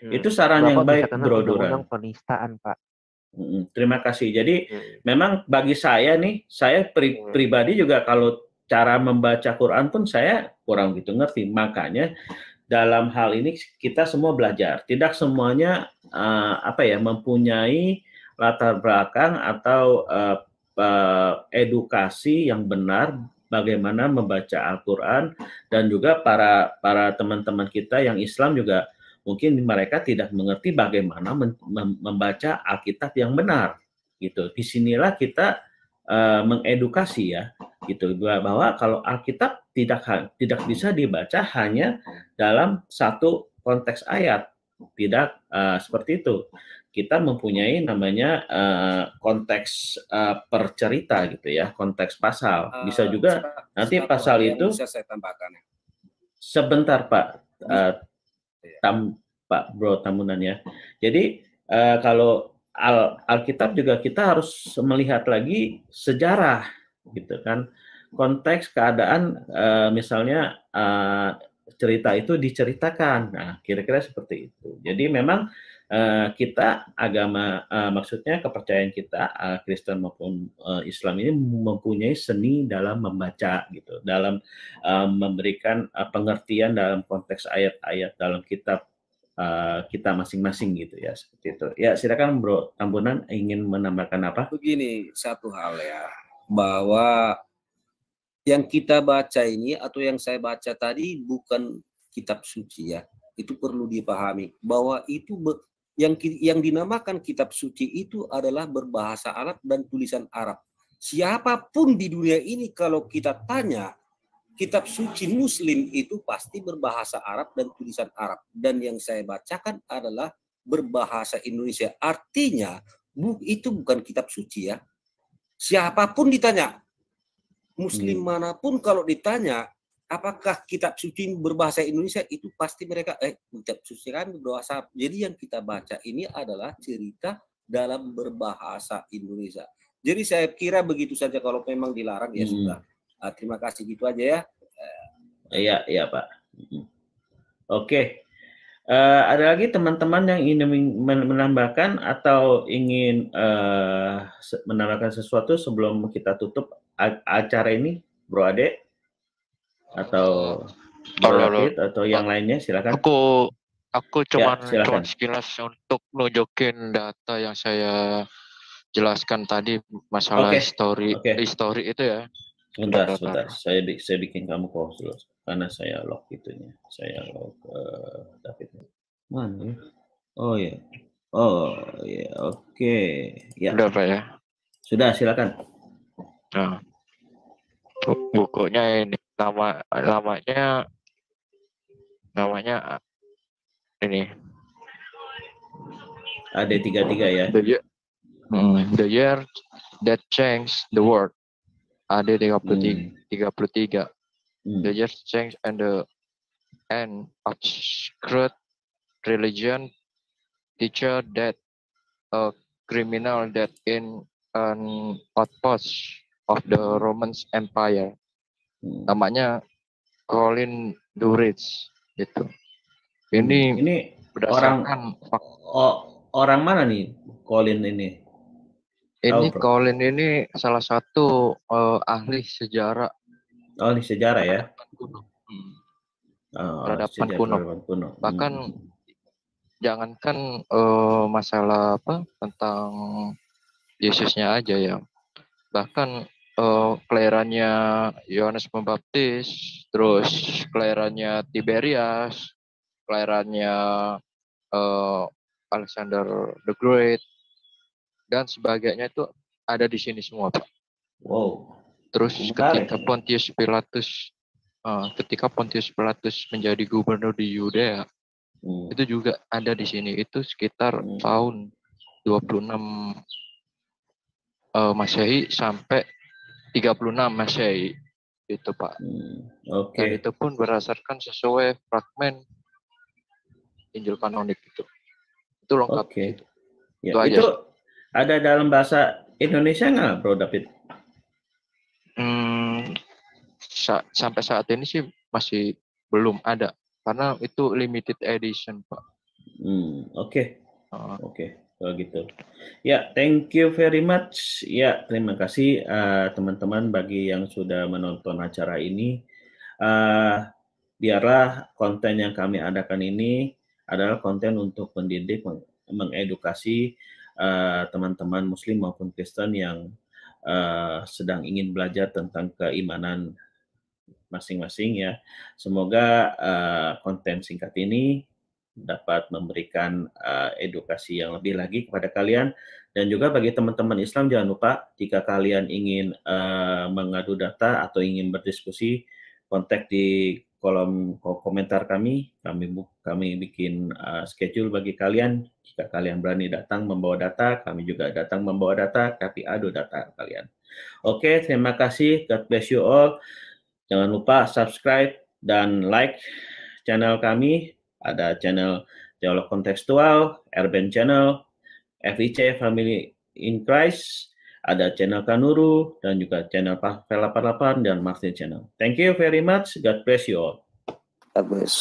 Itu saran yang baik, Bro Duran.
Undang penistaan, Pak.
Terima kasih. Jadi memang bagi saya nih, saya pribadi juga kalau cara membaca Quran pun saya kurang gitu ngerti. Makanya dalam hal ini kita semua belajar. Tidak semuanya mempunyai latar belakang atau edukasi yang benar bagaimana membaca Al-Quran, dan juga para teman-teman kita yang Islam juga mungkin mereka tidak mengerti bagaimana membaca Alkitab yang benar, gitu. Disinilah kita mengedukasi ya, gitu, bahwa kalau Alkitab tidak bisa dibaca hanya dalam satu konteks ayat, tidak seperti itu. Kita mempunyai namanya konteks per cerita gitu ya, konteks pasal. Bisa juga nanti pasal itu.
Bisa saya tambahkan.
Sebentar Pak. Pak Bro Tambunan ya. Jadi kalau Alkitab juga kita harus melihat lagi sejarah gitu kan, konteks keadaan, misalnya cerita itu diceritakan. Nah, kira-kira seperti itu. Jadi memang kita agama, maksudnya kepercayaan kita Kristen maupun Islam ini mempunyai seni dalam membaca gitu, dalam memberikan pengertian dalam konteks ayat-ayat dalam kitab kita masing-masing gitu ya, seperti itu. Ya, silakan Bro Tambunan, ingin menambahkan apa?
Begini, satu hal ya, bahwa yang kita baca ini atau yang saya baca tadi bukan kitab suci ya. Itu perlu dipahami bahwa itu yang dinamakan kitab suci itu adalah berbahasa Arab dan tulisan Arab. Siapapun di dunia ini kalau kita tanya kitab suci Muslim itu pasti berbahasa Arab dan tulisan Arab. Dan yang saya bacakan adalah berbahasa Indonesia. Artinya itu bukan kitab suci ya. Siapapun ditanya, Muslim manapun kalau ditanya, apakah kitab suci berbahasa Indonesia, itu pasti mereka kitab suci kan berbahasa. Jadi yang kita baca ini adalah cerita dalam berbahasa Indonesia. Jadi saya kira begitu saja, kalau memang dilarang ya sudah. Terima kasih, gitu aja ya.
Iya Pak. Oke. Ada lagi teman-teman yang ingin menambahkan atau ingin menambahkan sesuatu sebelum kita tutup acara ini, Bro Ade atau David atau yang lainnya, silakan.
Aku cuma sekilas untuk nunjukin data yang saya jelaskan tadi masalah histori itu ya.
Sebentar. Saya bikin kamu close dulu karena saya log itunya. Saya log David. Mana ya? Oh ya. Oh, ya, oke. Ya.
Sudah, Pak ya?
Sudah, silakan.
Nah, bukunya ini namanya ini.
AD33 ya.
The Year That Changed the World. AD33. The Year Changed and the End of Secret Religion. Teacher that a criminal that in an outpost of the Roman Empire. Namanya Colin Duritz gitu. Ini berdasarkan
orang mana nih Colin ini?
Ini Colin ini salah satu ahli sejarah.
Oh, ahli sejarah ya.
Peradaban kuno. Bahkan jangankan masalah tentang Yesusnya aja ya. Bahkan kelahirannya Yohanes Pembaptis, terus kelahirannya Tiberias, kelahirannya Alexander the Great, dan sebagainya itu ada di sini semua, Pak.
Wow.
Terus ketika Pontius Pilatus menjadi gubernur di Yudea, itu juga ada di sini. Itu sekitar tahun 26 Masehi sampai 36 Masehi itu, Pak. Dan itu pun berdasarkan sesuai fragmen Injil kanonik itu. Itu lengkap. Gitu.
Ya, itu ada dalam bahasa Indonesia nggak, Bro David?
Sampai saat ini sih masih belum ada, karena itu limited edition, Pak.
Oke, kalau gitu. Ya, thank you very much. Ya, terima kasih teman-teman bagi yang sudah menonton acara ini. Biarlah konten yang kami adakan ini adalah konten untuk mendidik, mengedukasi teman-teman Muslim maupun Kristen yang sedang ingin belajar tentang keimanan masing-masing ya. Semoga konten singkat ini dapat memberikan edukasi yang lebih lagi kepada kalian, dan juga bagi teman-teman Islam jangan lupa jika kalian ingin mengadu data atau ingin berdiskusi, kontak di kolom komentar kami bikin schedule bagi kalian. Jika kalian berani datang membawa data, kami juga datang membawa data, tapi adu data kalian. Oke, terima kasih. God bless you all. Jangan lupa subscribe dan like channel kami. Ada channel Teolog Kontekstual, Urban Channel, FIC Family in Christ, ada channel Kanuru, dan juga channel Pavel 88 dan Martin Channel. Thank you very much. God bless you all.
God bless.